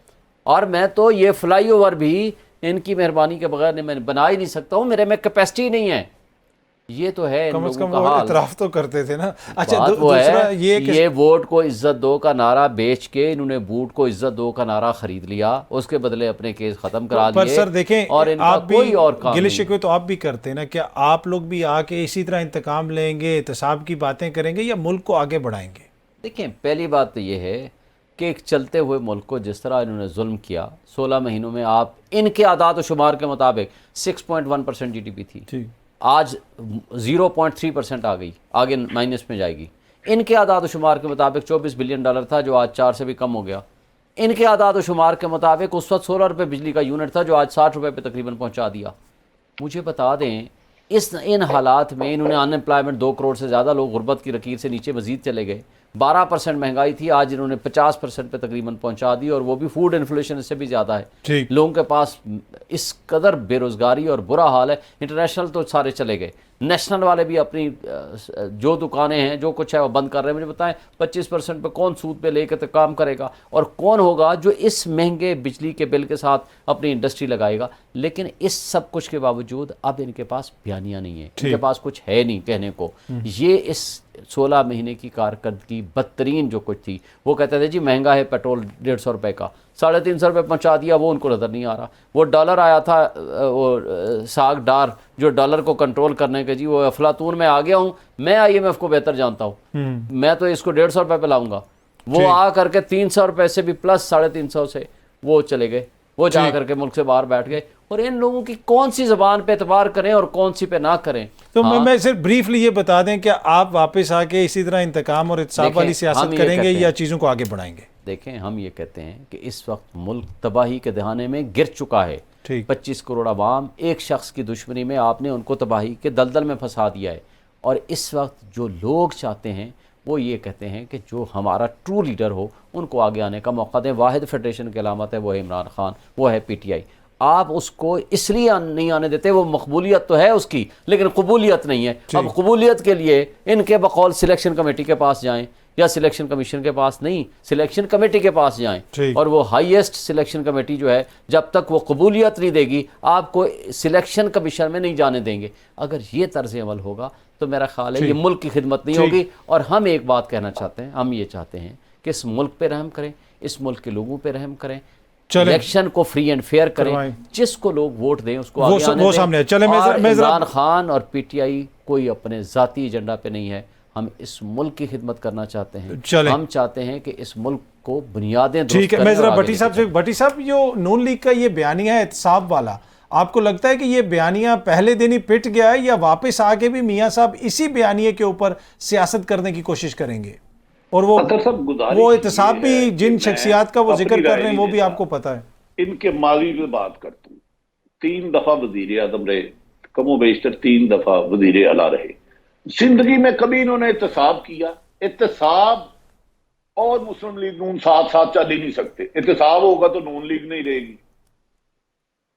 और मैं तो ये फ्लाईओवर भी इनकी मेहरबानी के बगैर मैं बना ही नहीं सकता हूँ, मेरे में कैपेसिटी नहीं है। ये तो है, कम से कम वो इतराफ़ तो करते थे ना। अच्छा, दूसरा ये वोट को इज्जत दो का नारा बेच के इन्होंने बूट को इज्जत दो का नारा खरीद लिया, उसके बदले अपने केस खत्म करा लिए। पर सर देखें, और आप भी कोई और काम गिले शिकवे तो आप भी करते हैं ना, क्या आप लोग भी आके इसी तरह इंतकाम लेंगे, एहतसाब की बातें करेंगे या मुल्क को आगे बढ़ाएंगे? देखें, पहली बात तो ये है कि एक चलते हुए मुल्क को जिस तरह इन्होंने जुल्म किया, 16 महीनों में आप इनके आदाद व शुमार के मुताबिक 6.1% GDP थी, आज 0.3% आ गई, आगे माइनस में जाएगी। इनके आदाद शुमार के मुताबिक $24 बिलियन था, जो आज 4 से भी कम हो गया। इनके आदाद शुमार के मुताबिक उस वक्त 16 रुपये बिजली का यूनिट था, जो आज 60 रुपये पे तकरीबन पहुंचा दिया। मुझे बता दें, इन हालात में इन्होंने अनएम्प्लॉयमेंट, 2 करोड़ से ज़्यादा लोग गुर्बत की लकीर से नीचे मजीद चले गए। 12% महंगाई थी, आज इन्होंने 50% पे तकरीबन पहुंचा दी, और वो भी फूड इन्फ्लेशन इससे भी ज़्यादा है। लोगों के पास इस कदर बेरोज़गारी और बुरा हाल है। इंटरनेशनल तो सारे चले गए, नेशनल वाले भी अपनी जो दुकानें हैं जो कुछ है वो बंद कर रहे हैं। मुझे बताएं 25% पे कौन सूद पे लेकर तो काम करेगा, और कौन होगा जो इस महंगे बिजली के बिल के साथ अपनी इंडस्ट्री लगाएगा। लेकिन इस सब कुछ के बावजूद अब इनके पास बयानियाँ नहीं है, इनके पास कुछ है नहीं कहने को। ये इस 16 महीने की कारकर्दगी बदतरीन जो कुछ थी, वो कहते थे जी महंगा है पेट्रोल 150 रुपये का, 350 रुपये पहुँचा दिया, वो उनको नज़र नहीं आ रहा। वो डॉलर आया था, वो साग डार जो डॉलर को कंट्रोल करने के, जी वो अफलातून में आ गया हूँ मैं, IMF को बेहतर जानता हूँ, मैं तो इसको 150 रुपये पे लाऊंगा। वो आ करके 300 रुपये से भी प्लस 350 से वो चले गए, वो जा करके मुल्क से बाहर बैठ गए। और इन लोगों की कौन सी ज़बान पे एतबार करें और कौन सी पे ना करें। तो मैं सिर्फ ब्रीफली ये बता दें कि आप वापस आके इसी तरह इंतकाम और इत्साफ वाली सियासत करेंगे या चीज़ों को आगे बढ़ाएंगे? देखें, हम ये कहते हैं कि इस वक्त मुल्क तबाही के दहाने में गिर चुका है। 25 करोड़ आवाम एक शख्स की दुश्मनी में आपने उनको तबाही के दलदल में फंसा दिया है। और इस वक्त जो लोग चाहते हैं वो ये कहते हैं कि जो हमारा ट्रू लीडर हो उनको आगे आने का मौका दें। वाहिद फेडरेशन की अलामत है वो है इमरान खान, वो है PTI। आप उसको इसलिए नहीं आने देते, वो मकबूलियत तो है उसकी लेकिन कबूलियत नहीं है। अब कबूलियत के लिए इनके बकौल सिलेक्शन कमेटी के पास जाएं या सिलेक्शन कमीशन के पास नहीं, सिलेक्शन कमेटी के पास जाएं। और वो हाईएस्ट सिलेक्शन कमेटी जो है, जब तक वो कबूलियत नहीं देगी आपको सिलेक्शन कमीशन में नहीं जाने देंगे। अगर ये तर्ज अमल होगा तो मेरा ख्याल है ये मुल्क की खिदमत नहीं होगी। और हम एक बात कहना चाहते हैं, हम ये चाहते हैं कि इस मुल्क पे रहम करें, इस मुल्क के लोगों पे रहम करें, इलेक्शन को फ्री एंड फेयर करें, जिसको लोग वोट दें उसको आगे आने दें। सामने चले। इमरान खान और PTI कोई अपने ज़ाती एजेंडा पे नहीं है, हम इस मुल्क की खिदमत करना चाहते हैं। हम चाहते हैं कि इस मुल्क को बुनियादें ठीक है। मैं जरा भट्टी साहब से, भट्टी साहब जो नून लीग का ये बयानिया है एहतसाब वाला, आपको लगता है कि ये बयानिया पहले दिन ही पिट गया है या वापस आके भी मियाँ साहब इसी बयानिए के ऊपर सियासत करने की कोशिश करेंगे? और वो एहतसाब भी जिन शख्सियात का वो जिक्र कर रहे हैं वो भी आपको पता है। इनके माजी में बात करता हूँ, 3 दफा वजीर आजम रहे, कमो बेशतर 3 दफा वजीर आला रहे। जिंदगी में कभी इन्होंने एहतसाब किया? एहतसाब और मुस्लिम लीग नून साथ साथ चल ही नहीं सकते। एहतसाब होगा तो नून लीग नहीं रहेगी,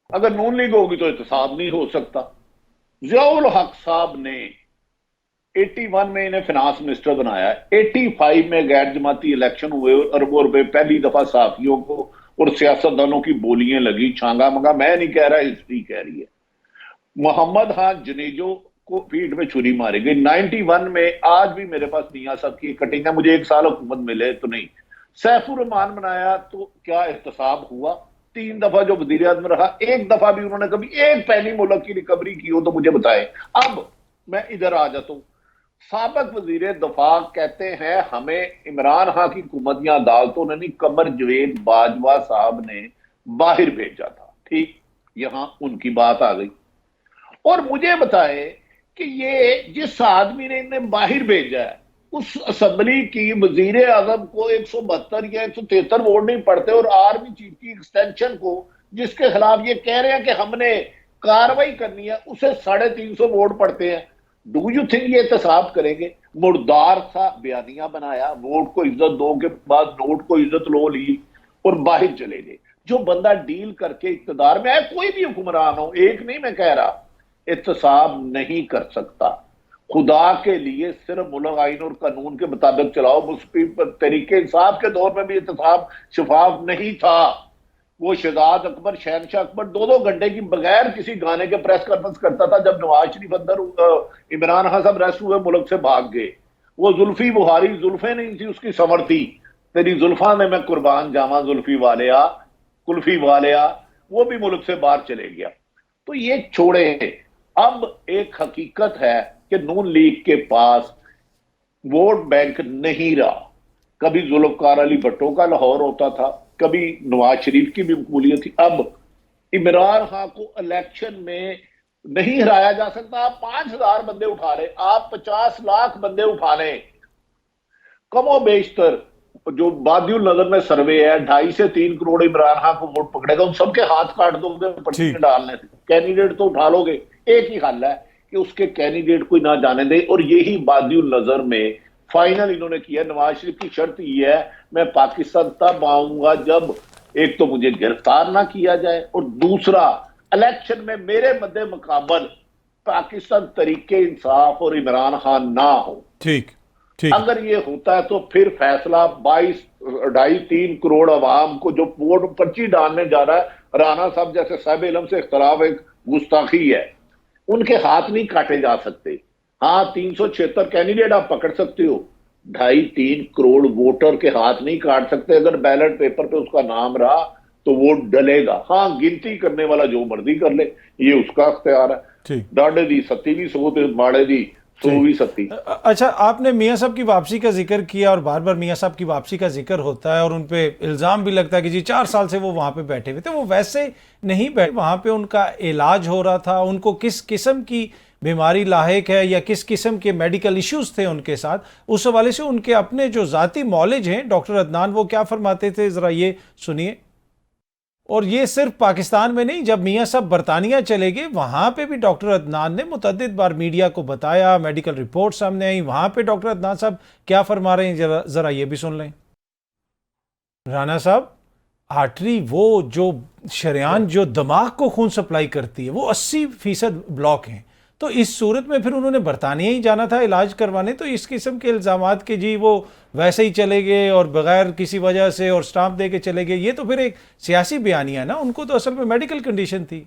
अगर नून लीग होगी तो एहतसाब नहीं हो सकता। जियाउल हक साहब ने 81 में इन्हें फिनांस मिनिस्टर बनाया, 85 में गैर जमाती इलेक्शन हुए, अरबों रुपए पहली दफा साफियों को और सियासतदानों की बोलियां लगी, छांगा मंगा। मैं नहीं कह रहा, हिस्ट्री कह रही है। मोहम्मद खान जनेजो को पीठ में छुरी मारी गई 91 में। आज भी मेरे पास मियां साहब की कटिंग है, मुझे 1 साल हुकूमत मिले तो नहीं। सैफुर रहमान बनाया तो क्या एहतसाब हुआ? 3 दफा जो वजीर आजम रहा, 1 दफा भी उन्होंने कभी एक पैनी मुल्क की रिकवरी की हो तो मुझे बताएं। अब मैं इधर आ जाता हूं। साबिक वजीर दफा कहते हैं हमें इमरान खान की हुकूमत या अदालतों ने नहीं, कमर जवेद बाजवा साहब ने बाहर भेजा था। ठीक, यहां उनकी बात आ गई। और मुझे बताए कि ये जिस आदमी ने इन्हें बाहर भेजा है, उस असेंबली की वजीर आजम को 172 या 173 वोट नहीं पड़ते, और आर्मी चीफ की एक्सटेंशन को जिसके खिलाफ ये कह रहे हैं कि हमने कार्रवाई करनी है, उसे 350 वोट पड़ते हैं। डू यू थिंक ये एहतसाब करेंगे? मुर्दार सा बयानिया बनाया, वोट को इज्जत दो के बाद नोट को इज्जत लो ली और बाहर चले गए। जो बंदा डील करके इक्तदार में आए, कोई भी हुक्मरान हो, एक नहीं मैं कह रहा, एहतसाब नहीं कर सकता। खुदा के लिए सिर्फ मुल्क आइन और कानून के मुताबिक चलाओ। मुस्लिम तरीके इंसाफ के दौर में भी एहतसाब शफाफ नहीं था। वो शहजाद अकबर, शहनशाह अकबर 2-2 घंटे की बगैर किसी गाने के प्रेस कॉन्फ्रेंस करता था। जब नवाज शरीफ अंदर, इमरान खान साहब रेस्ट हुए, मुल्क से भाग गए। वो जुल्फी बुहारी, जुल्फे नहीं थी उसकी, समर थी। तेरी जुल्फा में मैं कुर्बान जावा जुल्फी वालिया, कुल्फी वालिया, वो भी मुल्क से बाहर चले गया। तो ये छोड़े। अब एक हकीकत है कि नून लीग के पास वोट बैंक नहीं रहा। कभी जुल्फकार अली भट्टो का लाहौर होता था, कभी नवाज शरीफ की भी मकबूलियत थी। अब इमरान खान को इलेक्शन में नहीं हराया जा सकता। आप 5000 बंदे उठा रहे, आप 50 लाख बंदे उठा रहे, कमो बेशतर जो बादियुल नजर में सर्वे है 2.5 से 3 करोड़ इमरान खान को वोट पकड़ेगा। उन सबके हाथ काट दोगे पट्टी में डालने से, कैंडिडेट तो उठा लोगे। एक ही हल है कि उसके कैंडिडेट को ना जाने दे। और यही बादियुल नजर में फाइनल इन्होंने किया। नवाज शरीफ की शर्त ये है, मैं पाकिस्तान तब आऊंगा जब एक तो मुझे गिरफ्तार ना किया जाए, और दूसरा इलेक्शन में मेरे मद्दे मुकाबल पाकिस्तान तरीके इंसाफ और इमरान खान ना हो। ठीक ठीक। अगर ये होता है तो फिर फैसला 22-2.5-3 करोड़ अवाम को जो वोट पर्ची डालने जा रहा है, राना साहब जैसे साहिब इल्म से इख्तलाफ एक गुस्ताखी है, उनके हाथ नहीं काटे जा सकते। हाँ, 376 कैंडिडेट आप पकड़ सकते हो, 2.5-3 करोड़ वोटर के हाथ नहीं काट सकते। अगर बैलेट पेपर पे उसका नाम रहा तो वोट डलेगा। हाँ, गिनती करने वाला जो मर्जी कर ले, ये उसका अख्तियार है। ठीक। डाढ़े दी सत्ती भी सो ते माड़े दी सो भी सत्ती। अच्छा, आपने मियाँ साहब की वापसी का जिक्र किया और बार बार मियाँ साहब की वापसी का जिक्र होता है और उन पे इल्ज़ाम भी लगता है कि जी 4 साल से वो वहाँ पे बैठे हुए थे। वो वैसे नहीं बैठे, वहाँ पे उनका इलाज हो रहा था। उनको किस किस्म की बीमारी लाहिक है या किस किस्म के मेडिकल इश्यूज थे उनके साथ, उस हवाले से उनके अपने जो ज़ाती नॉलेज हैं डॉक्टर अदनान, वो क्या फरमाते थे, ज़रा ये सुनिए। और ये सिर्फ पाकिस्तान में नहीं, जब मियाँ साहब बरतानिया चले गए वहाँ पे भी डॉक्टर अदनान ने मुतअद्दिद बार मीडिया को बताया, मेडिकल रिपोर्ट सामने आई। वहाँ पे डॉक्टर अदनान साहब क्या फरमा रहे हैं, ज़रा ये भी सुन लें। राना साहब, आर्टरी वो जो शरेयान जो दिमाग को खून सप्लाई करती है वो 80% ब्लॉक हैं। तो इस सूरत में फिर उन्होंने बरतानिया ही जाना था इलाज करवाने। तो इस किस्म के इल्ज़ामात के जी वो वैसे ही चले गए और बगैर किसी वजह से और स्टाम्प दे के चले गए, ये तो फिर एक सियासी बयानिया है ना। उनको तो असल में मेडिकल कंडीशन थी।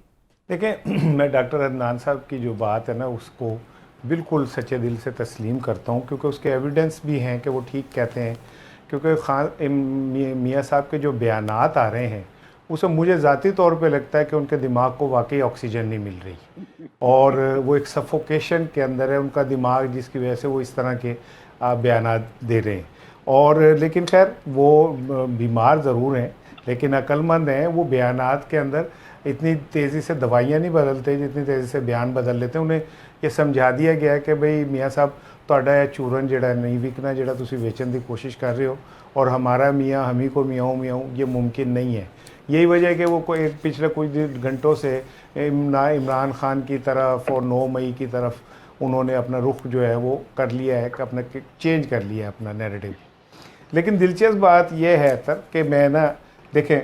देखें, मैं डॉक्टर अदनान साहब की जो बात है ना उसको बिल्कुल सच्चे दिल से तस्लीम करता हूँ, क्योंकि उसके एविडेंस भी हैं कि वो ठीक कहते हैं। क्योंकि मियाँ साहब के जो बयानात आ रहे हैं उसे मुझे ज़ाती तौर पे लगता है कि उनके दिमाग को वाकई ऑक्सीजन नहीं मिल रही और वो एक सफोकेशन के अंदर है उनका दिमाग, जिसकी वजह से वो इस तरह के बयानात दे रहे हैं। और लेकिन खैर वो बीमार ज़रूर हैं लेकिन अक्लमंद हैं। वो बयानात के अंदर इतनी तेज़ी से दवाइयाँ नहीं बदलते जितनी तेज़ी से बयान बदल लेते हैं। उन्हें ये समझा दिया गया है कि भाई मियाँ साहब ਤੁਹਾਡਾ ਇਹ चूरन ਜਿਹੜਾ नहीं विकना, ਜਿਹੜਾ ਤੁਸੀਂ ਵੇਚਣ ਦੀ कोशिश कर रहे हो, और हमारा मियाँ हम ही को मियाऊँ मियाऊँ ये मुमकिन नहीं है। यही वजह है कि वो कोई पिछले कुछ घंटों से इमरान खान की तरफ और 9 मई की तरफ उन्होंने अपना रुख जो है वो कर लिया है, अपना चेंज कर लिया है अपना नैरेटिव। लेकिन दिलचस्प बात यह है सर कि मैं ना, देखें,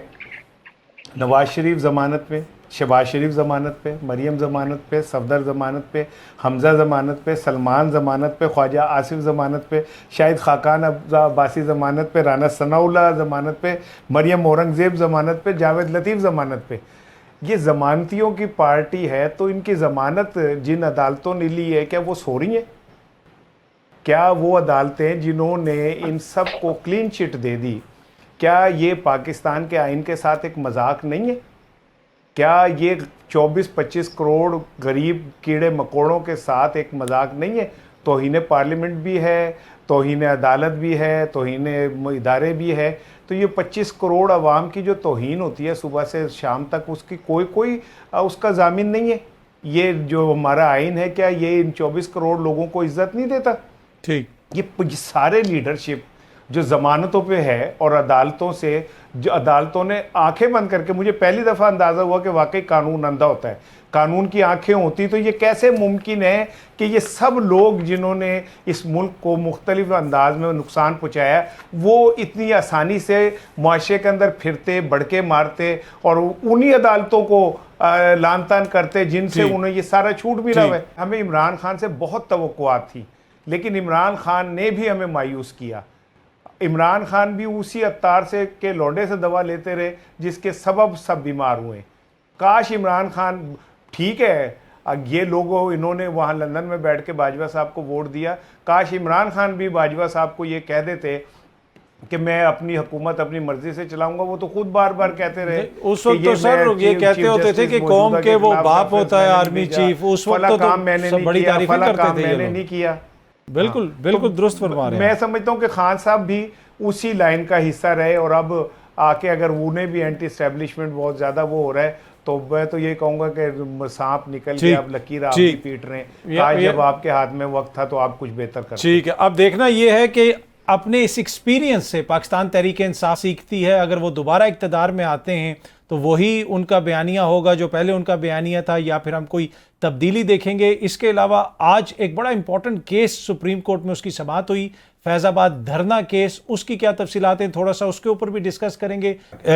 नवाज शरीफ ज़मानत पे, शहबाज शरीफ ज़मानत पे, मरियम ज़मानत पे, सफदर ज़मानत पे, हमज़ा ज़मानत पे, सलमान ज़मानत पे, ख्वाजा आसिफ ज़मानत पे, शाहिद खाकान अब्बासी ज़मानत पे, राना सनाउल्लाह ज़मानत पे, मरियम औरंगज़ेब ज़मानत पे, जावेद लतीफ़ ज़मानत पे। ये ज़मानतियों की पार्टी है, तो इनकी ज़मानत जिन अदालतों ने ली है क्या वो सो रही हैं? क्या वो अदालतें जिन्होंने इन सब को क्लीन चिट दे दी, क्या ये पाकिस्तान के आइन के साथ एक मजाक नहीं है? क्या ये 24-25 करोड़ गरीब कीड़े मकोड़ों के साथ एक मजाक नहीं है? तौहीन पार्लियामेंट भी है, तौहीन अदालत भी है, तौहीन इदारे भी है। तो ये 25 करोड़ आवाम की जो तौहीन होती है सुबह से शाम तक, उसकी कोई उसका जामिन नहीं है। ये जो हमारा आइन है, क्या ये इन 24 करोड़ लोगों को इज्जत नहीं देता? ठीक, ये सारे लीडरशिप जो ज़मानतों पे है और अदालतों से, जो अदालतों ने आंखें बंद करके, मुझे पहली दफ़ा अंदाज़ा हुआ कि वाकई कानून अंधा होता है। कानून की आंखें होती तो ये कैसे मुमकिन है कि ये सब लोग जिन्होंने इस मुल्क को मुख्तलिफ अंदाज में नुकसान पहुँचाया, वो इतनी आसानी से मुआशरे के अंदर फिरते, बड़के मारते और उन्हीं अदालतों को लान तान करते जिनसे उन्हें ये सारा छूट मिला हुआ है। हमें इमरान खान से बहुत तवक्कुआत थी, लेकिन इमरान खान ने भी हमें मायूस किया। इमरान खान भी उसी अत्तार से के लौंडे से दवा लेते रहे जिसके सबब सब बीमार हुए। काश इमरान खान, ठीक है ये लोगों इन्होंने वहाँ लंदन में बैठ के बाजवा साहब को वोट दिया, काश इमरान खान भी बाजवा साहब को ये कह देते कि मैं अपनी हुकूमत अपनी मर्जी से चलाऊंगा। वो तो खुद बार बार कहते रहे। उस वक्त तो सर ये कहते होते थे कि कौम के वो बाप होता है आर्मी चीफ। उस वक्त तो बड़ी तारीफें करते थे, मैंने नहीं किया। बिल्कुल बिल्कुल दुरुस्त फरमा रहे हैं। मैं समझता हूँ कि खान साहब भी उसी लाइन का हिस्सा रहे और अब आके अगर उन्हें भी एंटी एस्टेब्लिशमेंट बहुत ज़्यादा वो हो रहा है, तो मैं तो ये कहूँगा कि सांप निकल गया, अब लकीर आप ही पीट रहे हैं। जब आपके हाथ में वक्त था तो आप कुछ बेहतर कर। ठीक है, अब देखना ये है कि अपने इस एक्सपीरियंस से पाकिस्तान तहरीक-ए-इंसाफ सीखती है। अगर वो दोबारा इक़्तिदार में आते हैं तो वही उनका बयानिया होगा जो पहले उनका बयानिया था, या फिर हम कोई तब्दीली देखेंगे। इसके अलावा आज एक बड़ा इंपॉर्टेंट केस सुप्रीम कोर्ट में उसकी समाअत हुई, फैज़ाबाद धरना केस, उसकी क्या तफसीलात हैं, थोड़ा सा उसके ऊपर भी डिस्कस करेंगे।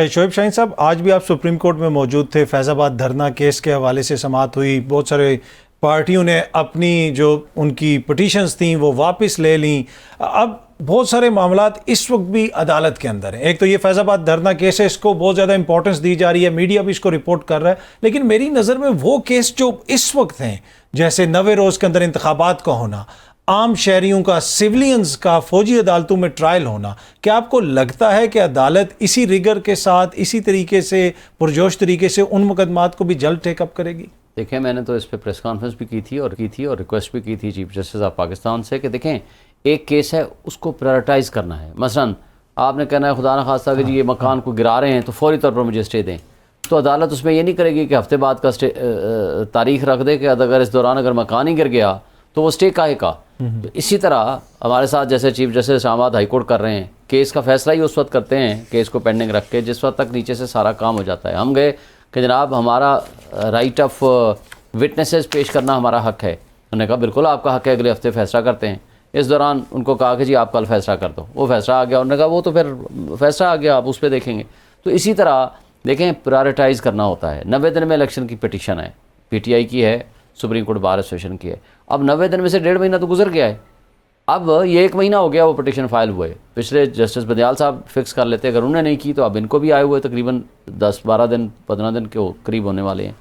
शोएब शाहीन साहब, आज भी आप सुप्रीम कोर्ट में मौजूद थे, फैज़ाबाद धरना केस के हवाले से समाअत हुई, बहुत सारे पार्टियों ने अपनी जो उनकी पिटीशंस थी वो वापस ले लीं। अब बहुत सारे मामलात इस वक्त भी अदालत के अंदर हैं। एक तो ये फैज़ाबाद धरना केस है, इसको बहुत ज़्यादा इंपॉर्टेंस दी जा रही है, मीडिया भी इसको रिपोर्ट कर रहा है, लेकिन मेरी नज़र में वो केस जो इस वक्त हैं, जैसे 90 रोज़ के अंदर इंतखाबात का होना, आम शहरियों का, सिविलियंस का फौजी अदालतों में ट्रायल होना, क्या आपको लगता है कि अदालत इसी रिगर के साथ, इसी तरीके से, पुरजोश तरीके से उन मुकदमात को भी जल्द टेकअप करेगी? देखें, मैंने तो इस पर प्रेस कॉन्फ्रेंस भी की थी और रिक्वेस्ट भी की थी चीफ जस्टिस ऑफ पाकिस्तान से कि देखें, एक केस है उसको प्रायोरिटाइज़ करना है। मसलन आपने कहना है खुदा न खास्ता कि जी ये मकान को गिरा रहे हैं तो फौरी तौर पर मुझे स्टे दें, तो अदालत उसमें ये नहीं करेगी कि हफ्ते बाद का स्टे तारीख रख दे कि अगर इस दौरान अगर मकान ही गिर गया तो वो स्टे काहे का। तो इसी तरह हमारे साथ जैसे chief justice Islamabad high court कर रहे हैं, केस का फैसला ही उस वक्त करते हैं केस को पेंडिंग रख के जिस वक्त तक नीचे से सारा काम हो जाता है। हम गए कि जनाब हमारा राइट ऑफ विटनेसेस पेश करना हमारा हक है। उन्होंने कहा बिल्कुल आपका हक है, अगले हफ्ते फैसला करते हैं। इस दौरान उनको कहा कि जी आप कल फैसला कर दो, वो फैसला आ गया। उन्होंने कहा वो तो फिर फैसला आ गया, आप उस पर देखेंगे। तो इसी तरह देखें, प्रायोरिटाइज़ करना होता है। 90 दिन में इलेक्शन की पिटीशन है, PTI की है, सुप्रीम कोर्ट बार एसोसिएशन की है। अब 90 दिन में से 1.5 महीना तो गुजर गया है, अब ये 1 महीना हो गया वो पिटीशन फाइल हुए। पिछले जस्टिस बंदियाल साहब फिक्स कर लेते, अगर उन्होंने नहीं की तो अब इनको भी आए हुए तकरीबन 10-12 दिन 15 दिन के करीब होने वाले हैं।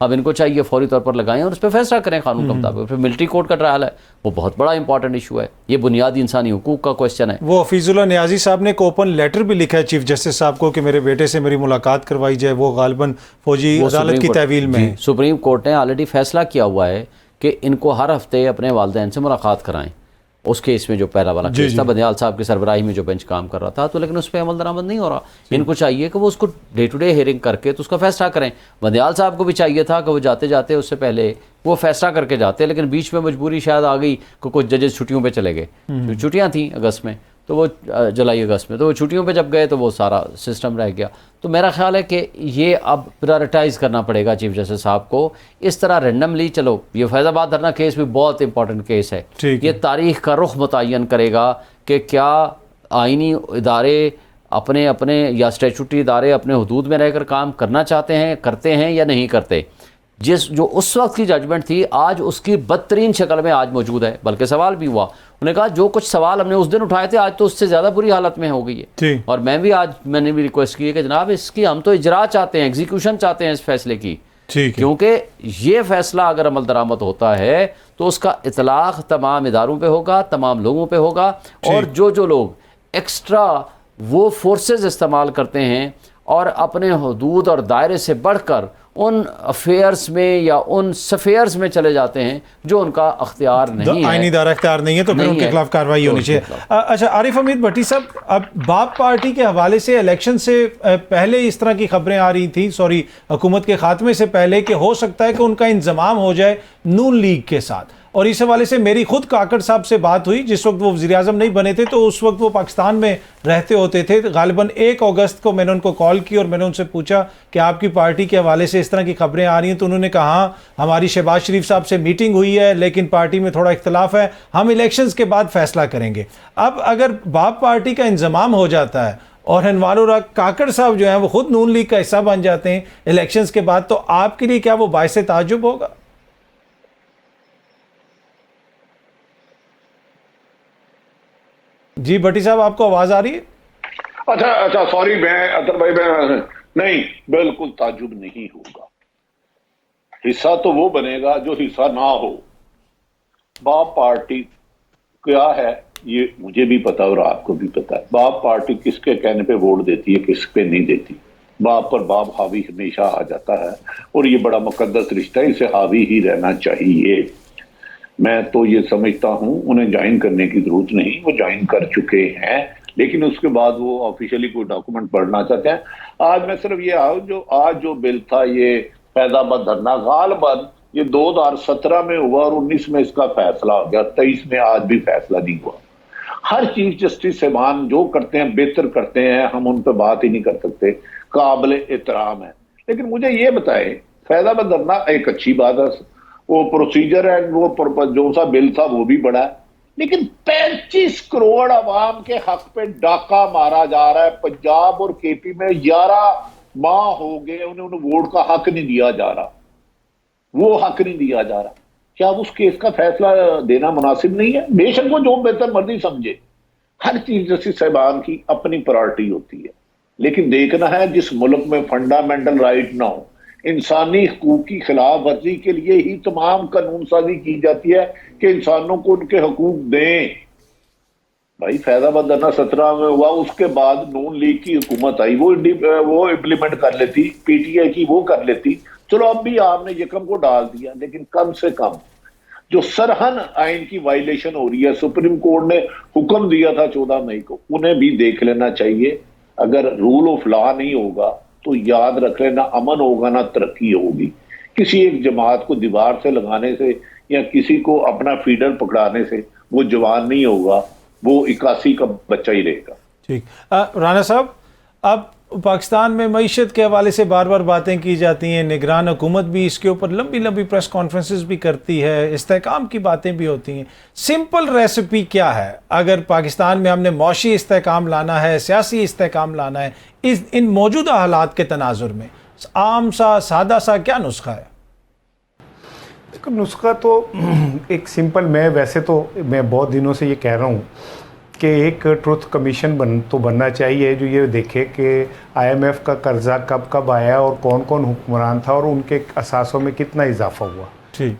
अब इनको चाहिए फौरी तौर पर लगाएं और उस पर फैसला करें कानून के मुताबिक। फिर मिलिट्री कोर्ट का ट्रायल है, वो बहुत बड़ा इंपॉर्टेंट इशू है, ये बुनियादी इंसानी हुकूक का क्वेश्चन है। वो हफीजुल्लाह नियाजी साहब ने एक ओपन लेटर भी लिखा है चीफ जस्टिस साहब को कि मेरे बेटे से मेरी मुलाकात करवाई जाए, वो गालिबन फौजी अदालत की तहवील में है। सुप्रीम कोर्ट ने ऑलरेडी फैसला किया हुआ है कि इनको हर हफ्ते अपने वालिदैन से मुलाकात कराएं। उस केस में जो पहला वाला केस था, बंदियाल साहब की सरबराही में जो बेंच काम कर रहा था, तो लेकिन उस पर अमल दरामद नहीं हो रहा। इनको चाहिए कि वो उसको डे टू डे हियरिंग करके तो उसका फैसला करें। बंदियाल साहब को भी चाहिए था कि वो जाते जाते उससे पहले वो फैसला करके जाते, लेकिन बीच में मजबूरी शायद आ गई कि कुछ जजेस छुट्टियों पे चले गए। छुट्टियां थी अगस्त में, तो वो जुलाई अगस्त में, तो वो छुट्टियों पे जब गए तो वो सारा सिस्टम रह गया। तो मेरा ख्याल है कि ये अब प्रायोरिटाइज़ करना पड़ेगा चीफ जस्टिस साहब को। इस तरह रैंडमली, चलो ये फैज़ाबाद धरना केस भी बहुत इंपॉर्टेंट केस है, ये तारीख़ का रुख मुतय्यन करेगा कि क्या आइनी इदारे अपने अपने या स्टैट्यूटरी इदारे अपने हुदूद में रहकर काम करना चाहते हैं, करते हैं या नहीं करते। जो उस वक्त की जजमेंट थी आज उसकी बदतरीन शक्ल में आज मौजूद है, बल्कि सवाल भी हुआ। उन्होंने कहा जो कुछ सवाल हमने उस दिन उठाए थे आज तो उससे ज़्यादा बुरी हालत में हो गई है। और मैंने भी रिक्वेस्ट की है कि जनाब इसकी हम तो इजरा चाहते हैं, एग्जीक्यूशन चाहते हैं इस फैसले की, क्योंकि ये फैसला अगर अमल दरामद होता है तो उसका इतलाक़ तमाम इदारों पे होगा, तमाम लोगों पे होगा। और जो लोग एक्स्ट्रा वो फोर्सेस इस्तेमाल करते हैं और अपने हुदूद और दायरे से बढ़कर उन अफेयर्स में या उन सफेयर्स में चले जाते हैं जो उनका अख्तियार नहीं है, आईनी दायरा अख्तियार नहीं है, तो फिर उनके खिलाफ कार्रवाई होनी चाहिए। अच्छा, आरिफ हमीद भट्टी साहब, अब बाप पार्टी के हवाले से इलेक्शन से पहले इस तरह की खबरें आ रही थी, हुकूमत के खात्मे से पहले, कि हो सकता है कि उनका इंजमाम हो जाए नून लीग के साथ। और इस हवाले से मेरी खुद काकड़ साहब से बात हुई, जिस वक्त वो वज़ीर आज़म नहीं बने थे, तो उस वक्त वो पाकिस्तान में रहते होते थे। गालिबन 1 अगस्त को मैंने उनको कॉल की और मैंने उनसे पूछा कि आपकी पार्टी के हवाले से इस तरह की खबरें आ रही हैं, तो उन्होंने कहा हमारी शहबाज शरीफ साहब से मीटिंग हुई है, लेकिन पार्टी में थोड़ा इख्तलाफ है, हम इलेक्शंस के बाद फैसला करेंगे। अब अगर बाप पार्टी का इंजमाम हो जाता है और अनवारुल हक काकड़ साहब जो हैं वो खुद नून लीग का हिस्सा बन जाते हैं इलेक्शंस के बाद, तो आपके लिए क्या वो बाइस ताज्जुब होगा? जी भट्टी साहब, आपको आवाज आ रही है? अच्छा सॉरी, मैं अतर भाई, मैं नहीं, बिल्कुल ताजुब नहीं होगा। हिस्सा तो वो बनेगा जो हिस्सा ना हो। बाप पार्टी क्या है ये मुझे भी पता और आपको भी पता है। बाप पार्टी किसके कहने पे वोट देती है, किस पे नहीं देती। बाप पर बाप हावी हमेशा आ जाता है और ये बड़ा मुकद्दस रिश्ता है, इसे हावी ही रहना चाहिए। मैं तो ये समझता हूं उन्हें ज्वाइन करने की जरूरत नहीं, वो ज्वाइन कर चुके हैं, लेकिन उसके बाद वो ऑफिशियली कोई डॉक्यूमेंट पढ़ना चाहते हैं। आज मैं सिर्फ ये आज जो बिल था, ये फैज़ाबाद धरना, गालिबन ये 2017 में हुआ और 19 में इसका फैसला हो गया, 23 में आज भी फैसला नहीं हुआ। हर चीफ जस्टिस साहबान जो करते हैं बेहतर करते हैं, हम उन पर बात ही नहीं कर सकते, काबिल एहतराम है। लेकिन मुझे ये बताएं, फैज़ाबाद धरना एक अच्छी बात है, वो प्रोसीजर है, वो जो सा बिल था वो भी बड़ा है, लेकिन 35 करोड़ अवाम के हक पे डाका मारा जा रहा है। पंजाब और केपी में 11 माह हो गए उन्हें वोट का हक नहीं दिया जा रहा, वो हक नहीं दिया जा रहा। क्या उस केस का फैसला देना मुनासिब नहीं है? बेशक वो जो बेहतर मर्जी समझे, हर चीज जस्टिस साहिबान की अपनी प्रायोरिटी होती है, लेकिन देखना है जिस मुल्क में फंडामेंटल राइट ना हो, इंसानी हकूक की खिलाफ वर्जी के लिए ही तमाम कानून साजी की जाती है कि इंसानों को उनके हकूक दें। भाई फैजाबाद धरना 17 में हुआ, उसके बाद नून लीग की हुकूमत आई, वो इम्प्लीमेंट कर लेती, पीटीआई की वो कर लेती, चलो अब भी आपने यकम को डाल दिया, लेकिन कम से कम जो सरहन आइन की वायलेशन हो रही है, सुप्रीम कोर्ट ने हुक्म दिया था 14 मई को, उन्हें भी देख लेना चाहिए। अगर रूल ऑफ लॉ नहीं होगा तो याद रख लेना, अमन होगा ना तरक्की होगी। किसी एक जमात को दीवार से लगाने से या किसी को अपना फीडर पकड़ाने से वो जवान नहीं होगा, वो 81 का बच्चा ही रहेगा। ठीक। राना साहब, अब पाकिस्तान में मईशत के हवाले से बार बार बातें की जाती हैं, निगरान हुकूमत भी इसके ऊपर लंबी लंबी प्रेस कॉन्फ्रेंसेस भी करती है, इस्तेहकाम की बातें भी होती हैं। सिंपल रेसिपी क्या है अगर पाकिस्तान में हमने मौशी इस्तेहकाम लाना है, सियासी इस्तेहकाम लाना है, इन मौजूदा हालात के तनाजुर में आम सा सादा सा क्या नुस्खा है? देखो, नुस्खा तो एक सिंपल, मैं बहुत दिनों से ये कह रहा हूँ कि एक ट्रुथ कमीशन बनना चाहिए जो ये देखे कि IMF का कर्जा कब कब आया और कौन कौन हुक्मरान था और उनके असासों में कितना इजाफा हुआ।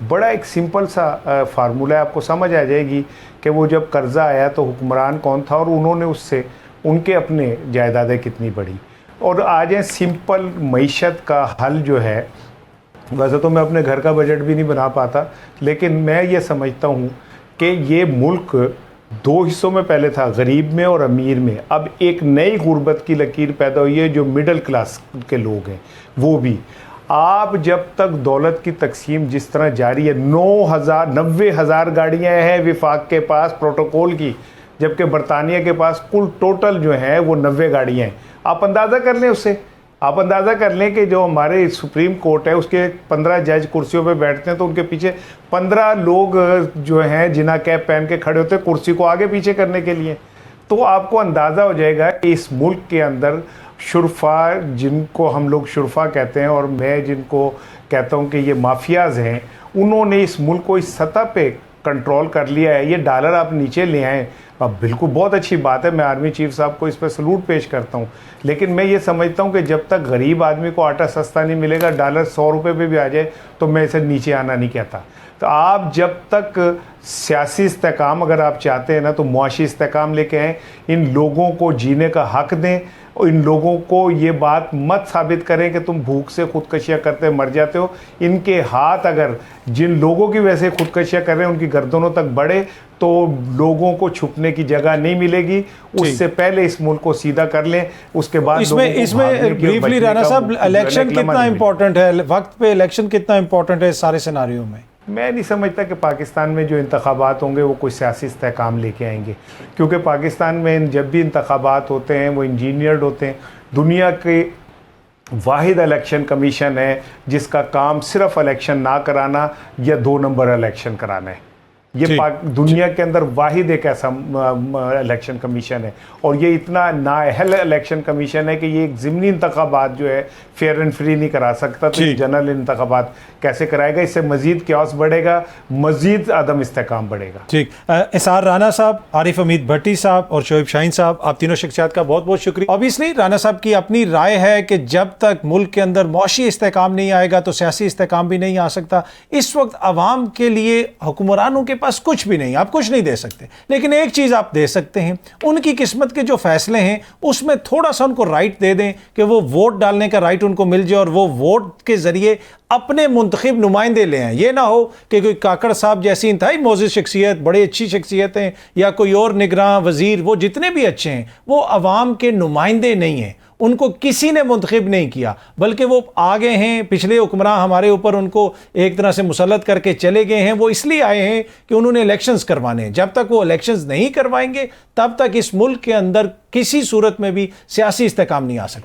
बड़ा एक सिंपल सा फार्मूला है, आपको समझ आ जाएगी कि वो जब कर्जा आया तो हुक्मरान कौन था और उन्होंने उससे उनके अपने जायदादें कितनी बढ़ी। और आज सिंपल मईशत का हल जो है, वैसे तो मैं अपने घर का बजट भी नहीं बना पाता, लेकिन मैं ये समझता हूँ कि ये मुल्क दो हिस्सों में पहले था, गरीब में और अमीर में। अब एक नई गुर्बत की लकीर पैदा हुई है, जो मिडिल क्लास के लोग हैं वो भी। आप जब तक दौलत की तकसीम जिस तरह जारी है, 90,000 गाड़ियाँ हैं विफाक के पास प्रोटोकॉल की, जबकि बरतानिया के पास कुल टोटल जो है वो 90 गाड़ियाँ हैं। आप अंदाज़ा कर लें उससे, आप अंदाज़ा कर लें कि जो हमारे सुप्रीम कोर्ट है उसके 15 जज कुर्सियों पे बैठते हैं तो उनके पीछे 15 लोग जो हैं जिना कैप पहन के खड़े होते हैं कुर्सी को आगे पीछे करने के लिए। तो आपको अंदाज़ा हो जाएगा कि इस मुल्क के अंदर शुरफा, जिनको हम लोग शुरफा कहते हैं और मैं जिनको कहता हूँ कि ये माफियाज़ हैं, उन्होंने इस मुल्क को इस सतह पे कंट्रोल कर लिया है। ये डॉलर आप नीचे ले आएँ, अब बिल्कुल बहुत अच्छी बात है, मैं आर्मी चीफ साहब को इस पर सलूट पेश करता हूँ, लेकिन मैं ये समझता हूँ कि जब तक गरीब आदमी को आटा सस्ता नहीं मिलेगा, डॉलर 100 रुपये पे भी आ जाए, तो मैं इसे नीचे आना नहीं कहता। तो आप जब तक सियासी इस्तेहकाम अगर आप चाहते हैं ना, तो मुआशी इस्तेहकाम लेके आएँ, इन लोगों को जीने का हक दें और इन लोगों को ये बात मत साबित करें कि तुम भूख से खुदकशियाँ करते मर जाते हो। इनके हाथ अगर जिन लोगों की वजह से खुदकशियाँ कर रहे हैं उनकी गर्दनों तक बढ़े तो लोगों को छुपने की जगह नहीं मिलेगी। उससे पहले इस मुल्क को सीधा कर लें, उसके बाद इसमें ब्रीफली राना साहब, इलेक्शन कितना इंपॉर्टेंट है, वक्त पे इलेक्शन कितना इंपॉर्टेंट है इस सारे सिनारियो में? मैं नहीं समझता कि पाकिस्तान में जो इंतखाबात होंगे वो कोई सियासी इस्तेहकाम लेके आएंगे, क्योंकि पाकिस्तान में जब भी इंतखाबात होते हैं वो इंजीनियर्ड होते हैं। दुनिया के वाहिद इलेक्शन कमीशन है जिसका काम सिर्फ इलेक्शन ना कराना या 2 नंबर इलेक्शन कराना है। ये दुनिया के अंदर वाहिद एक ऐसा इलेक्शन कमीशन है, और ये इतना नाअहल इलेक्शन कमीशन है कि ये एक ज़िमनी इंतखाबात जो है फेयर एंड फ्री नहीं करा सकता। तो ये जनरल इंतखाबात कैसे कराएगा? इससे मजीद क्यास बढ़ेगा, मजीद अदम इस्तेहकाम बढ़ेगा। ठीक। इसार राना साहब, आरिफ हमीद भट्टी साहब और शोएब शाहीन साहब, आप तीनों शख्सियात का बहुत बहुत शुक्रिया। ऑब्वियसली राना साहब की अपनी राय है कि जब तक मुल्क के अंदर मौशी इस्तेहकाम नहीं आएगा तो सियासी इस्तेहकाम भी नहीं आ सकता। इस वक्त आवाम के लिए हुक्मरानों के पास कुछ भी नहीं, आप कुछ नहीं दे सकते, लेकिन एक चीज़ आप दे सकते हैं, उनकी किस्मत के जो फैसले हैं उसमें थोड़ा सा उनको राइट दे दें कि वो वोट डालने का राइट उनको मिल जाए और वो वोट के ज़रिए अपने मुंतखब नुमाइंदे ले आएँ। ये ना हो कि कोई काकड़ साहब जैसी इंतहाई मोअज़्ज़ज़ शख्सियत, बड़ी अच्छी शख्सियतें या कोई और निगरान वज़ीर, वो जितने भी अच्छे हैं वो अवाम के नुमाइंदे नहीं हैं, उनको किसी ने मुंतखब नहीं किया, बल्कि वो आ गए हैं, पिछले हुक्मरान हमारे ऊपर उनको एक तरह से मुसल्लत करके चले गए हैं। वो इसलिए आए हैं कि उन्होंने इलेक्शंस करवाने हैं। जब तक वो इलेक्शंस नहीं करवाएंगे तब तक इस मुल्क के अंदर किसी सूरत में भी सियासी इस्तेहकाम नहीं आ सकता।